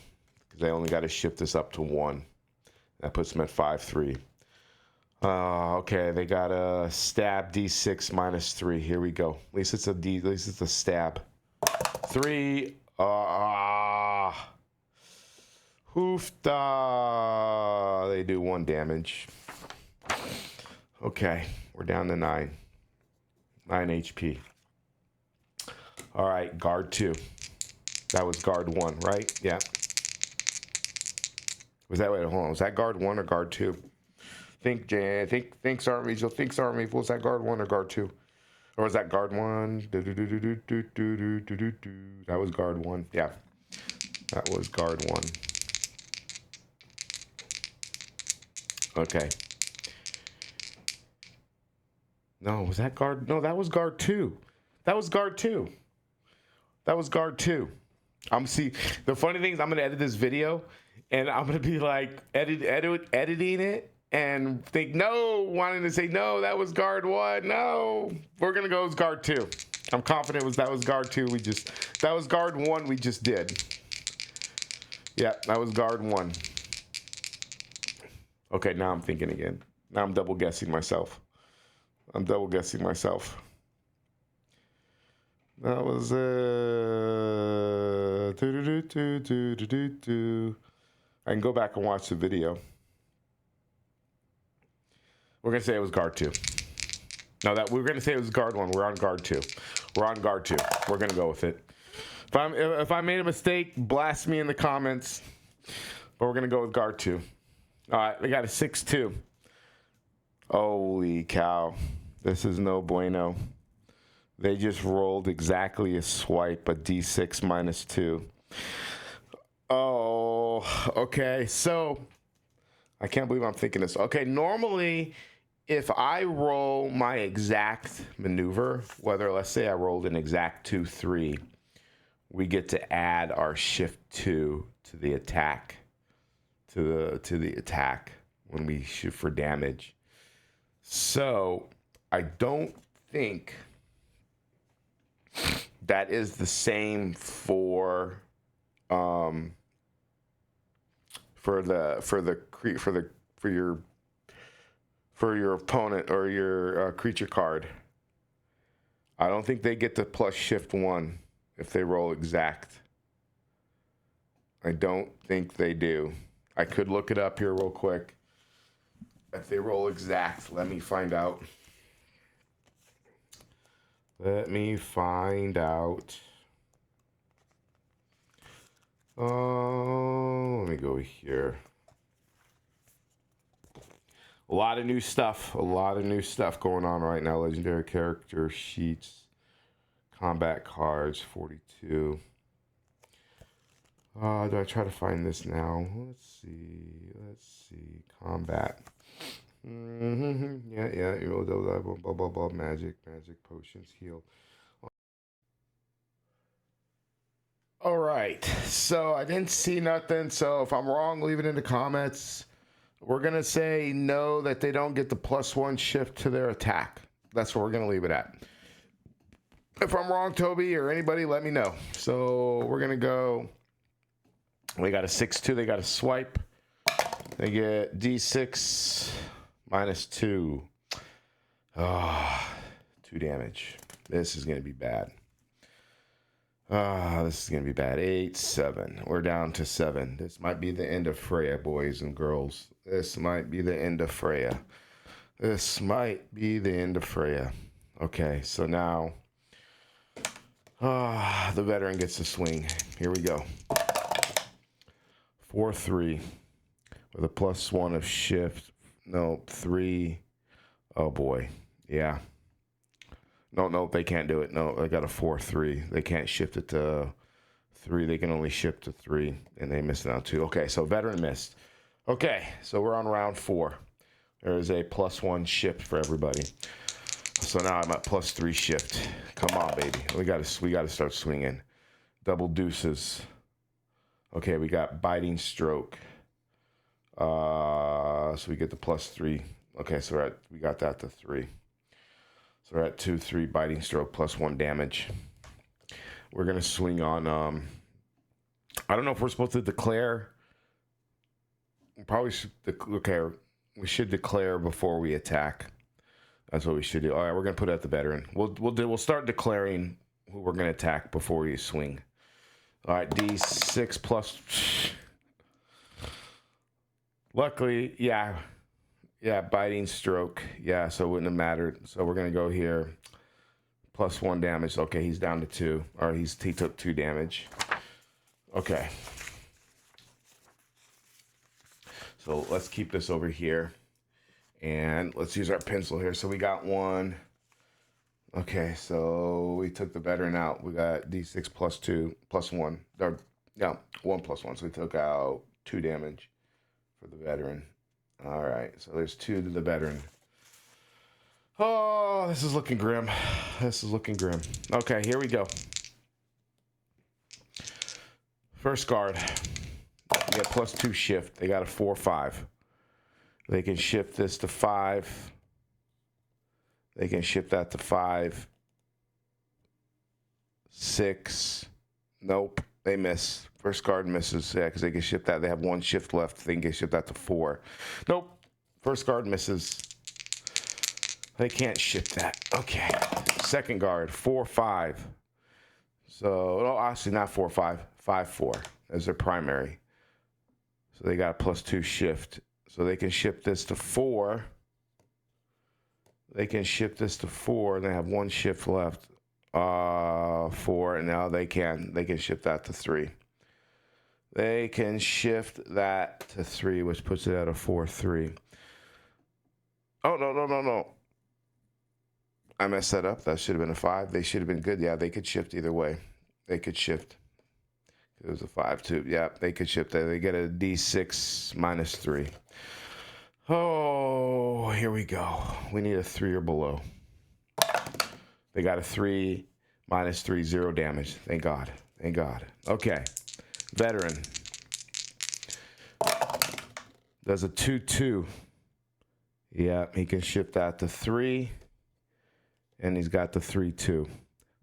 because they only got to shift this up to 1. That puts them at 5-3. Okay, they got a stab D6 -3. Here we go. At least it's a D. At least it's a stab. 3. Hoofda. They do 1 damage. Okay, we're down to 9. 9 HP. All right, guard 2. That was guard 1, right? Yeah. Was that, wait, hold on. Was that guard 1 or guard 2? Think Sergeant Regional. Think Sergeant Regional. Was that guard 1 or guard 2? Or was that guard 1? That was guard 1. Yeah. That was guard 1. Okay. No, was that guard? No, that was guard 2. That was guard 2. That was guard 2. See, the funny thing is I'm going to edit this video and I'm going to be like editing it and think, no, wanting to say, no, that was guard 1. No, we're going to go with guard 2. I'm confident that was guard 2. That was guard 1 we just did. Yeah, that was guard 1. Okay, now I'm thinking again. Now I'm double guessing myself. That was I can go back and watch the video. We're gonna say it was guard 2. No, that we're gonna say it was guard 1. We're on guard 2. We're on guard 2. We're gonna go with it. If I made a mistake, blast me in the comments. But we're gonna go with guard 2. All right, we got a 6-2. Holy cow. This is no bueno. They just rolled exactly a swipe, a D6 -2. Oh, okay. So, I can't believe I'm thinking this. Okay, normally, if I roll my exact maneuver, whether, let's say I rolled an exact 2-3, we get to add our shift 2 to the attack, to the attack when we shoot for damage. So, I don't think that is the same for your opponent or your creature card. I don't think they get to plus shift 1 if they roll exact. I don't think they do. I could look it up here real quick. If they roll exact, let me find out. Let me find out. Let me go here. A lot of new stuff. A lot of new stuff going on right now. Legendary character sheets. Combat cards, 42. Do I try to find this now? Let's see. Combat. Yeah. Blah, blah, blah. Magic potions, heal. All right. So I didn't see nothing. So if I'm wrong, leave it in the comments. We're going to say no, that they don't get the +1 shift to their attack. That's what we're going to leave it at. If I'm wrong, Toby or anybody, let me know. So we're going to go. We got a 6-2. They got a swipe. They get D6 -2. 2 damage. This is going to be bad. This is going to be bad. 8, 7. We're down to 7. This might be the end of Freya, boys and girls. This might be the end of Freya. This might be the end of Freya. Okay, so now the veteran gets to swing. Here we go. 4-3 with a +1 of shift. No, 3. Oh boy. Yeah. No, they can't do it. No, I got a 4-3. They can't shift it to 3. They can only shift to 3, and they missed it on 2. Okay, so veteran missed. Okay, so we're on round 4. There is a +1 shift for everybody. So now I'm at +3 shift. Come on, baby. We gotta start swinging. Double deuces. Okay, we got biting stroke. So we get the +3. Okay, so we got that to 3. So we're at 2, 3 biting stroke +1 damage. We're gonna swing on. I don't know if we're supposed to declare. We probably should. Okay, we should declare before we attack. That's what we should do. All right, we're gonna put it at the veteran. We'll start declaring who we're gonna attack before we swing. All right, D6 plus. Luckily, yeah, biting stroke. Yeah, so it wouldn't have mattered. So we're gonna go here. +1 damage. Okay, he's down to 2. Or he took 2 damage. Okay. So let's keep this over here. And let's use our pencil here. So we got 1. Okay, so we took the veteran out. We got D6 +2, +1. Or, yeah, 1 +1. So we took out 2 damage for the veteran. All right, so there's 2 to the veteran. Oh, this is looking grim. Okay, here we go. First guard. You get +2 shift. They got a 4-5. They can shift this to 5. They can shift that to 5. 6. Nope, they miss. First guard misses. Yeah, because they can shift that. They have 1 shift left. They can shift that to 4. Nope. First guard misses. They can't shift that. Okay. Second guard, 4-5. So, actually not 4-5. 5-4 as their primary. So they got a +2 shift. So they can shift this to 4. They can shift this to 4. And they have 1 shift left. 4. And now they can shift that to 3. They can shift that to 3, which puts it at a 4-3. Oh, no. I messed that up. That should have been a 5. They should have been good. Yeah, they could shift either way. They could shift. It was a 5-2. Yeah, they could shift that. They get a D6 -3. Oh, here we go. We need a 3 or below. They got a 3 -3, 0 damage. Thank God. Okay. Veteran. Does a 2-2. Yeah, he can shift that to 3. And he's got the 3-2.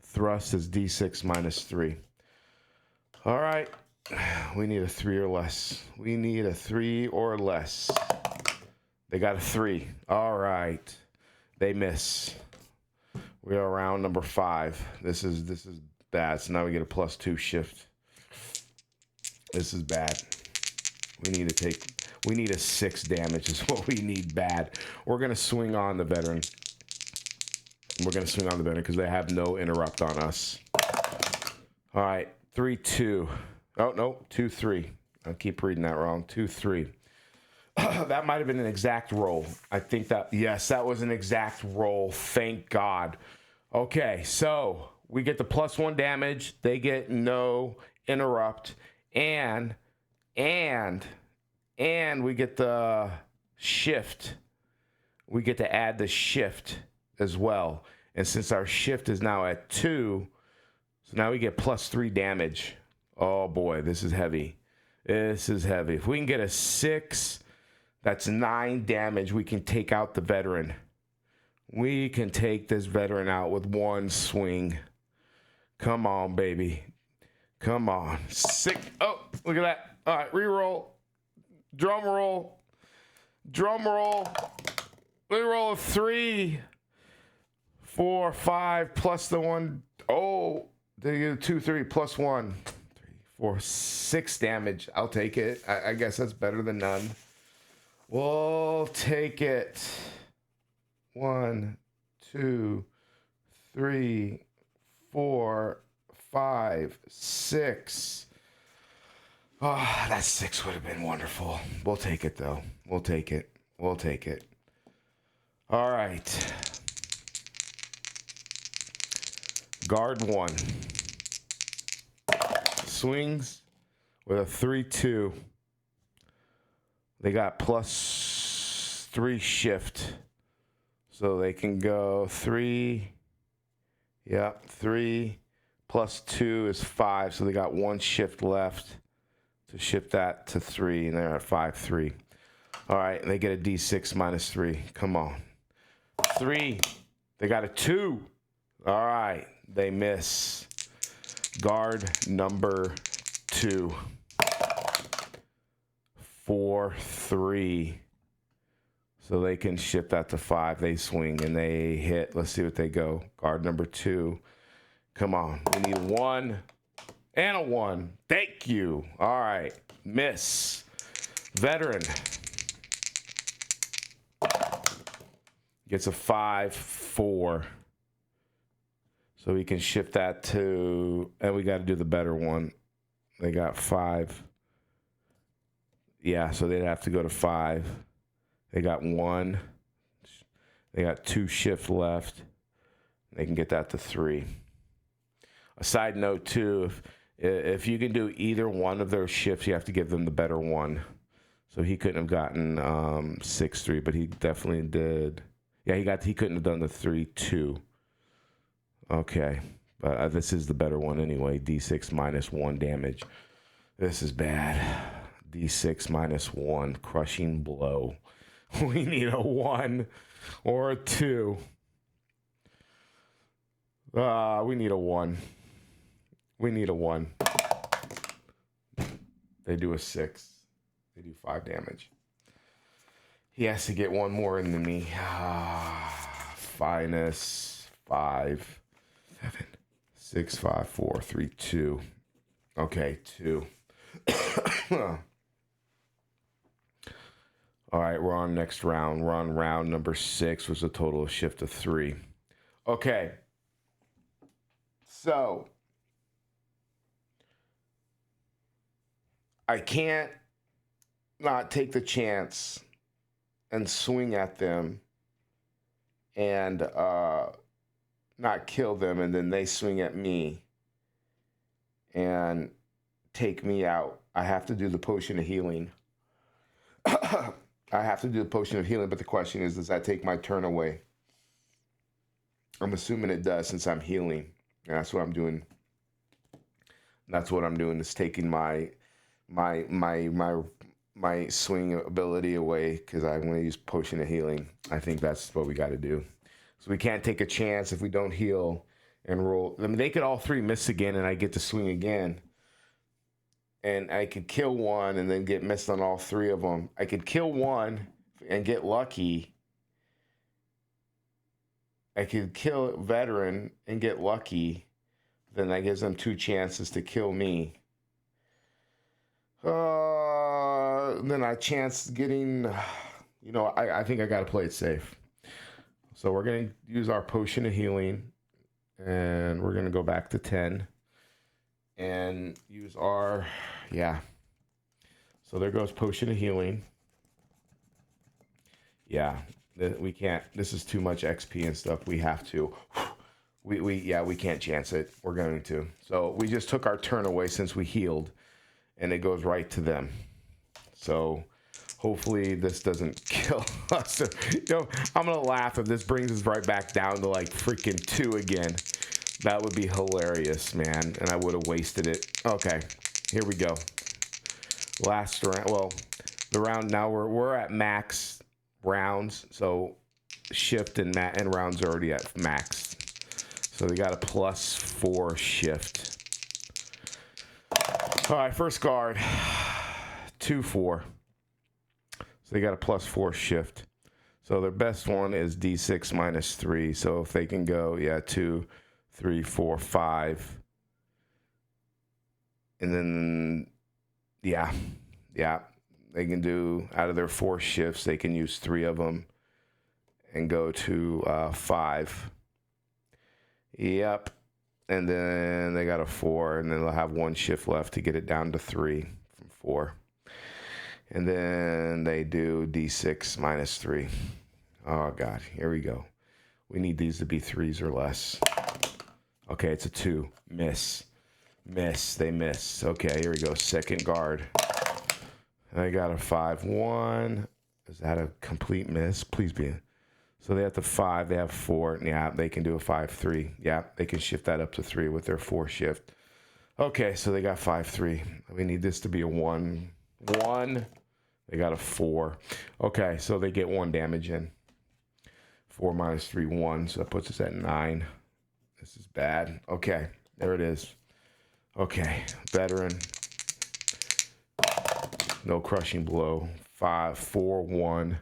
Thrust is D6 -3. All right. We need a 3 or less. They got a 3. All right. They miss. We are round number 5. This is bad. So now we get a +2 shift. This is bad. We need a 6 damage is what we need bad. We're going to swing on the veteran. Because they have no interrupt on us. All right. 3-2. Oh, no, 2-3. I keep reading that wrong. 2-3. That might have been an exact roll. I think that, yes, that was an exact roll. Thank God. Okay, so we get the +1 damage. They get no interrupt. And we get the shift. We get to add the shift as well. And since our shift is now at 2, so now we get +3 damage. Oh boy, this is heavy. This is heavy. If we can get a 6, that's 9 damage. We can take out the veteran. We can take this veteran out with one swing. Come on, baby. Come on. 6. Oh, look at that. All right, reroll. Drum roll. Drum roll. Reroll of 3, 4, 5 plus the 1. Oh, they get 2, 3 plus 1. 3, 4, 6 damage. I'll take it. I guess that's better than none. We'll take it. 1, 2, 3, 4, 5, 6. Oh, that 6 would have been wonderful. We'll take it, though. We'll take it. We'll take it. All right. Guard 1. Swings with a 3-2. They got +3 shift. So they can go 3. Yep, 3 plus 2 is 5. So they got 1 shift left to shift that to 3. And they're at 5-3. All right, and they get a D6 -3. Come on. 3. They got a 2. All right, they miss. Guard number 2. 4-3. So they can shift that to 5. They swing and they hit. Let's see what they go. Guard number 2. Come on. We need a 1 and a 1. Thank you. All right. Miss. Veteran gets a 5-4. So we can shift that to, and we got to do the better one. They got 5. Yeah, so they'd have to go to 5. They got 1. They got 2 shift left. They can get that to 3. A side note, too, if you can do either one of those shifts, you have to give them the better one. So he couldn't have gotten 6-3, but he definitely did. Yeah, he couldn't have done the 3-2. Okay, but this is the better one anyway. D6 -1 damage. This is bad. D6 -1, crushing blow. We need a 1 or a 2. We need a 1. We need a 1. They do a 6. They do 5 damage. He has to get 1 more in than me. -5, 7, 6, 5, 4, 3, 2. Okay, 2. All right, we're on next round. We're on round number 6, which is a total of shift of 3. Okay. So, I can't not take the chance and swing at them and not kill them, and then they swing at me and take me out. I have to do the potion of healing. I have to do the potion of healing, but the question is, does that take my turn away? I'm assuming it does since I'm healing. And that's what I'm doing. That's what I'm doing, is taking my swing ability away because I'm going to use potion of healing. I think that's what we got to do. So we can't take a chance if we don't heal and roll. I mean, they could all 3 miss again and I get to swing again. And I could kill 1 and then get missed on all 3 of them. I could kill 1 and get lucky. I could kill veteran and get lucky. Then that gives them 2 chances to kill me. Then I chance getting, I think I got to play it safe. So we're going to use our potion of healing. And we're going to go back to 10. and use our, yeah. So there goes Potion of Healing. Yeah, we can't. This is too much XP and stuff. We have to. We can't chance it. We're going to. So we just took our turn away since we healed, and it goes right to them. So hopefully this doesn't kill us. I'm gonna laugh if this brings us right back down to like freaking 2 again. That would be hilarious, man. And I would have wasted it. Okay, here we go. Last round. Well, the round now we're at max rounds. So shift and rounds are already at max. So they got a +4 shift. All right, first guard, 2/4. So they got a +4 shift. So their best one is D6 -3. So if they can go, 2, 3, 4, 5. And then, they can do, out of their 4 shifts, they can use 3 of them and go to 5. Yep. And then they got a 4, and then they'll have 1 shift left to get it down to 3 from 4. And then they do D6 -3. Oh, God. Here we go. We need these to be 3s or less. Okay, it's a 2. Miss. They miss. Okay, here we go. Second guard. I got a 5-1. Is that a complete miss? Please be. So they have the 5. They have 4. Yeah, they can do a 5-3. Yeah, they can shift that up to 3 with their 4 shift. Okay, so they got 5-3. We need this to be a 1. 1. They got a 4. Okay, so they get 1 damage in. 4 -3, 1. So that puts us at 9. This is bad. Okay, there it is. Okay, veteran. No crushing blow. 5, 4, 1.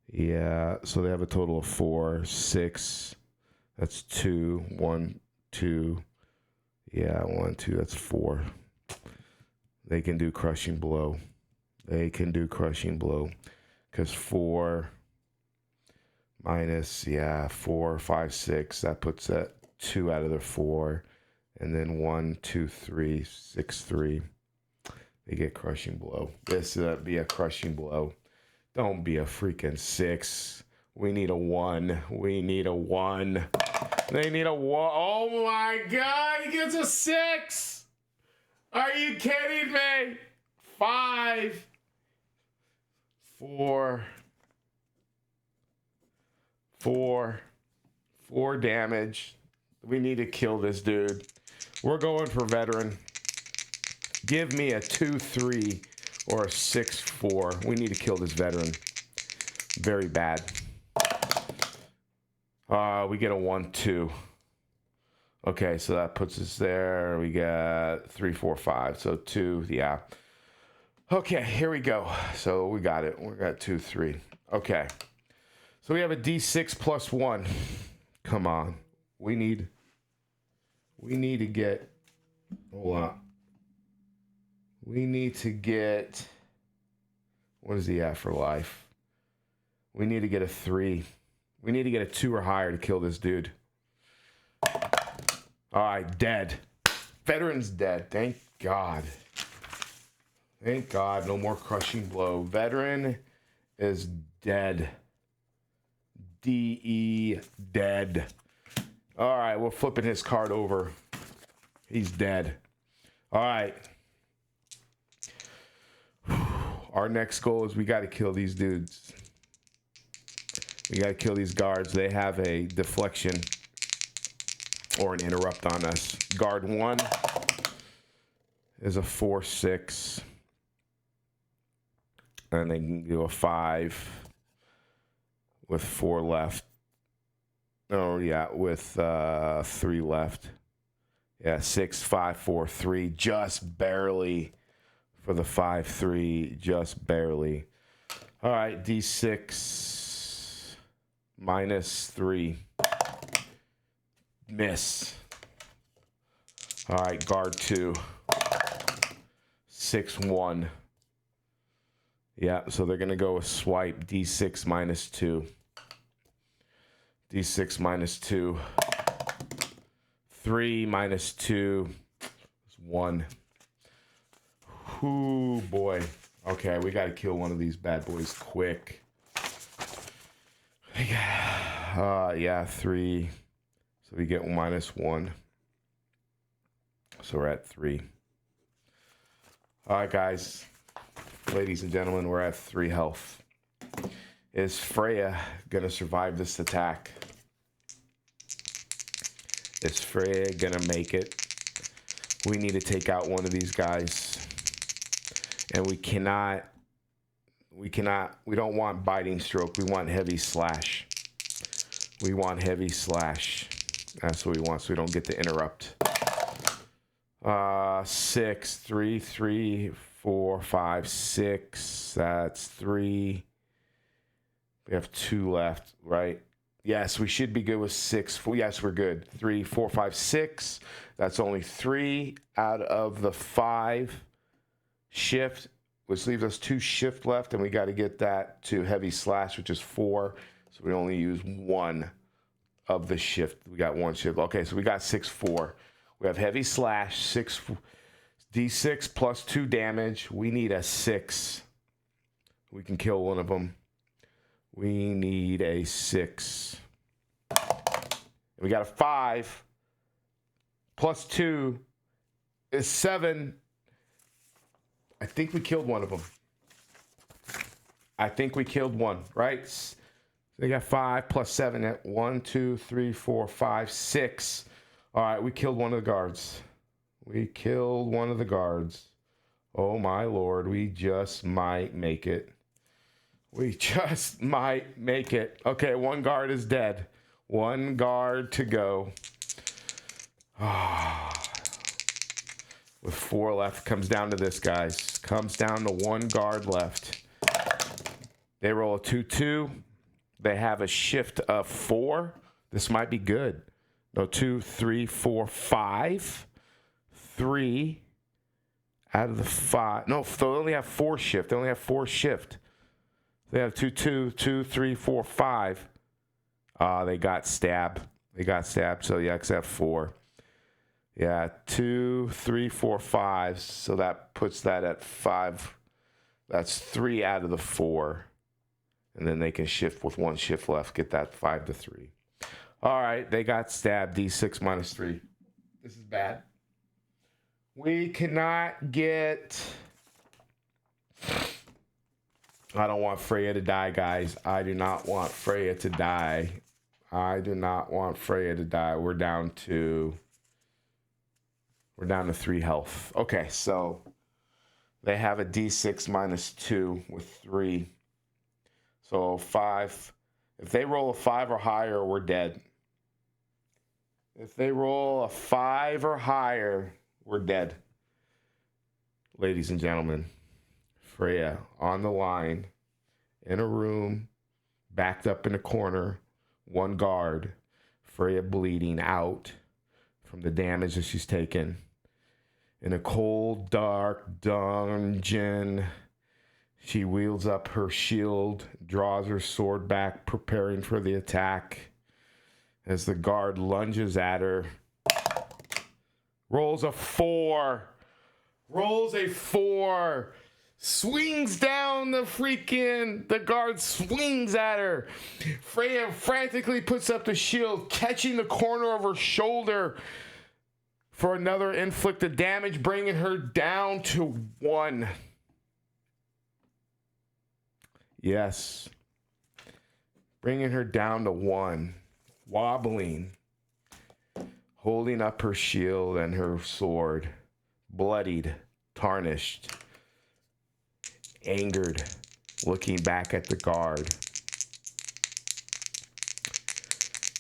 Yeah, so they have a total of 4, 6. That's 2, 1, 2. Yeah, 1, 2. That's 4. They can do crushing blow. They can do crushing blow. Because 4 minus, 4, 5, 6. That puts that 2 out of their 4. And then 1, 2, 3, 6, 3. They get crushing blow. This would be a crushing blow. Don't be a freaking 6. We need a 1. We need a 1. They need a 1. Oh my God, he gets a 6. Are you kidding me? 5, 4, 4 damage. We need to kill this dude. We're going for veteran. Give me a 2-3 or a 6-4. We need to kill this veteran. Very bad. We get a 1-2. Okay, so that puts us there. We got 3, 4, 5. So 2, yeah. Okay, here we go. So we got it. We got 2, 3. Okay. So we have a D6 +1. Come on. We need to get, hold on. We need to get, what is he at for life? We need to get a 3. We need to get a 2 or higher to kill this dude. All right, dead. Veteran's dead. Thank God. Thank God. No more crushing blow. Veteran is dead. DE dead. All right, we're flipping his card over. He's dead. All right. Our next goal is we got to kill these dudes. We got to kill these guards. They have a deflection or an interrupt on us. Guard 1 is a 4-6. And they can do a 5 with 4 left. Oh, yeah, with 3 left. Yeah, 6, 5, 4, 3. Just barely for the 5-3. Just barely. All right, D6 -3. Miss. All right, guard 2. 6-1. Yeah, so they're going to go with swipe. D6 -2. D6 -2. 3 -2. 1. Ooh, boy. Okay, we got to kill one of these bad boys quick. Yeah, 3. So we get -1. So we're at 3. All right, guys. Ladies and gentlemen, we're at 3 health. Is Freya going to survive this attack? Is Freya going to make it? We need to take out one of these guys. And we don't want biting stroke. We want heavy slash. We want heavy slash. That's what we want, so we don't get to interrupt. 6, 3, 3, 4, 5, 6. That's 3. We have 2 left, right? Yes, we should be good with 6. Yes, we're good. 3, 4, 5, 6. That's only 3 out of the 5 shift, which leaves us 2 shift left, and we got to get that to heavy slash, which is 4. So we only use 1 of the shift. We got 1 shift. Okay, so we got 6, 4. We have heavy slash, 6 d6 plus 2 damage. We need a 6. We can kill one of them. We need a 6. We got a 5 plus 2 is 7. I think we killed one of them. I think we killed one, right? So they got 5 plus 7 at 1, 2, 3, 4, 5, 6. All right, we killed one of the guards. We killed one of the guards. Oh my Lord, we just might make it. We just might make it. Okay, 1 guard is dead. 1 guard to go. With 4 left, comes down to this, guys. Comes down to 1 guard left. They roll a 2-2. They have a shift of 4. This might be good. No, 2, 3, 4, 5. 3 out of the 5. No, they only have 4 shift. They only have 4 shift. They have 2, 2, 2, 3, 4, 5. They got stabbed. They got stabbed. So yeah, except 4. Yeah, 2, 3, 4, 5. So that puts that at 5. That's 3 out of the 4. And then they can shift with 1 shift left, get that 5 to 3. All right, they got stabbed. D6 minus 3. This is bad. We cannot get... I don't want Freya to die, guys. I do not want Freya to die. I do not want Freya to die. We're down to 3 health. Okay, so they have a D6 minus 2 with 3. So 5. If they roll a 5 or higher, we're dead. If they roll a 5 or higher, we're dead. Ladies and gentlemen, Freya on the line, in a room, backed up in a corner, 1 guard. Freya bleeding out from the damage that she's taken. In a cold, dark dungeon, she wields up her shield, draws her sword back, preparing for the attack. As the guard lunges at her, rolls a 4. Rolls a 4. Swings down the guard swings at her. Freya frantically puts up the shield, catching the corner of her shoulder for another inflicted damage, bringing her down to 1. Yes. Bringing her down to 1. Wobbling. Holding up her shield and her sword. Bloodied. Tarnished. Angered. Looking back at the guard.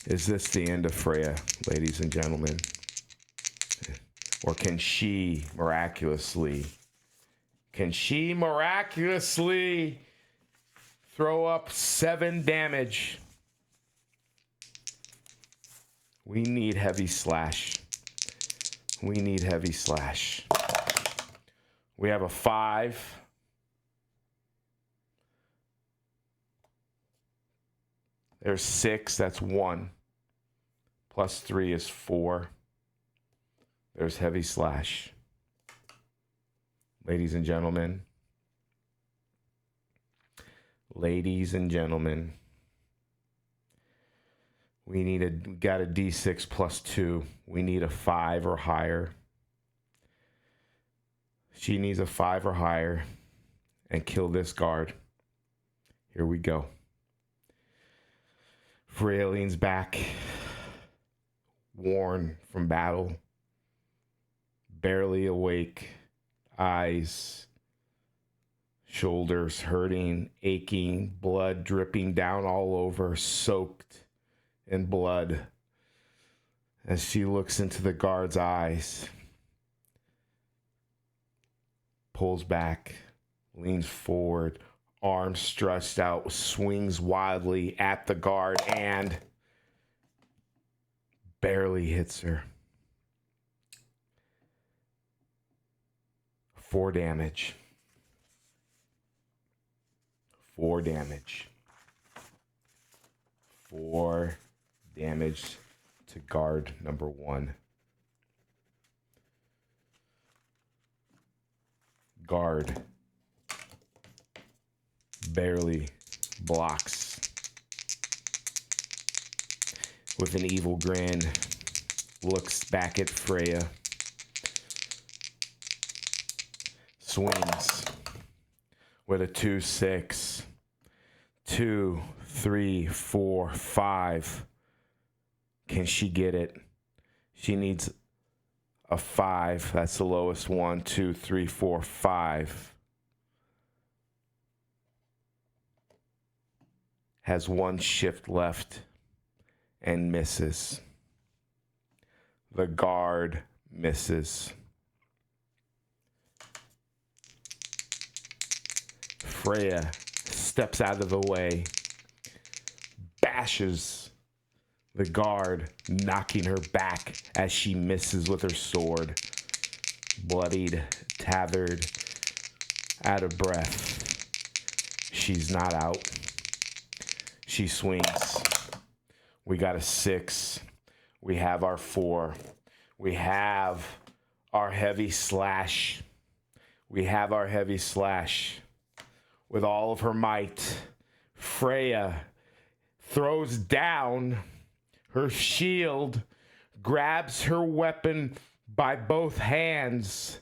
Is this the end of Freya, ladies and gentlemen? Or can she miraculously throw up 7 damage? We need heavy slash. We need heavy slash. We have a 5. There's 6, that's 1. Plus 3 is 4. There's heavy slash. Ladies and gentlemen, we got a D6 plus 2. We need a 5 or higher. She needs a 5 or higher and kill this guard. Here we go. Freya leans back, worn from battle, barely awake, eyes, shoulders hurting, aching, blood dripping down all over, soaked in blood. As she looks into the guard's eyes, pulls back, leans forward, arms stretched out, swings wildly at the guard and barely hits her. 4 damage. 4 damage. 4 damage to guard number 1. Guard barely blocks. With an evil grin, looks back at Freya. Swings with a 2-6. 2, 3, 4, 5. Can she get it? She needs a 5. That's the lowest. 1, 2, 3, 4, 5. Has 1 shift left and misses. The guard misses. Freya steps out of the way, bashes the guard, knocking her back as she misses with her sword. Bloodied, tethered, out of breath. She's not out. She swings. We got a 6. We have our 4. We have our heavy slash. With all of her might, Freya throws down her shield, grabs her weapon by both hands,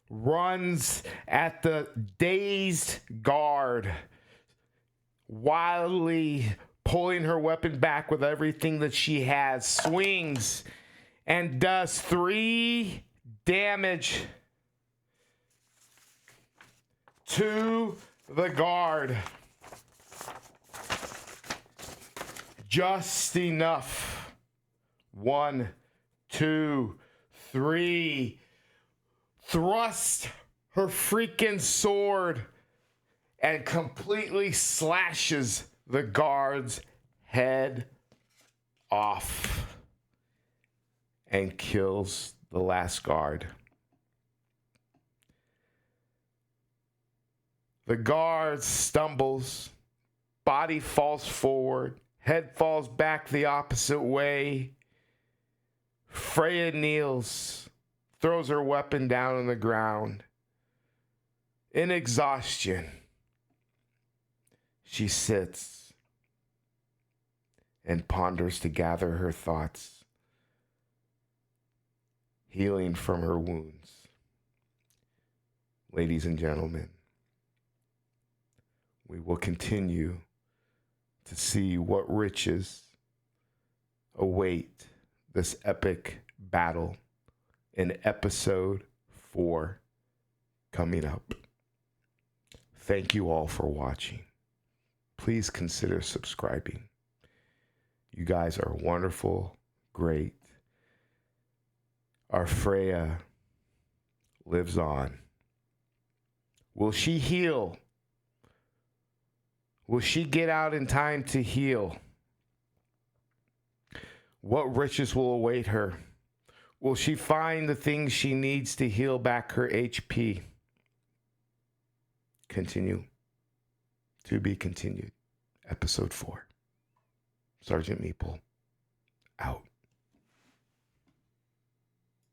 runs at the dazed guard, wildly pulling her weapon back with everything that she has, swings and does 3 damage to the guard. Just enough. 1, 2, 3. Thrust her freaking sword and completely slashes the guard's head off and kills the last guard. The guard stumbles, body falls forward, head falls back the opposite way. Freya kneels, throws her weapon down on the ground. In exhaustion, she sits and ponders to gather her thoughts, healing from her wounds. Ladies and gentlemen, we will continue to see what riches await this epic battle in episode 4 coming up. Thank you all for watching. Please consider subscribing. You guys are wonderful, great. Our Freya lives on. Will she heal? Will she get out in time to heal? What riches will await her? Will she find the things she needs to heal back her HP? Continue. To be continued. Episode 4. Sergeant Meeple, out.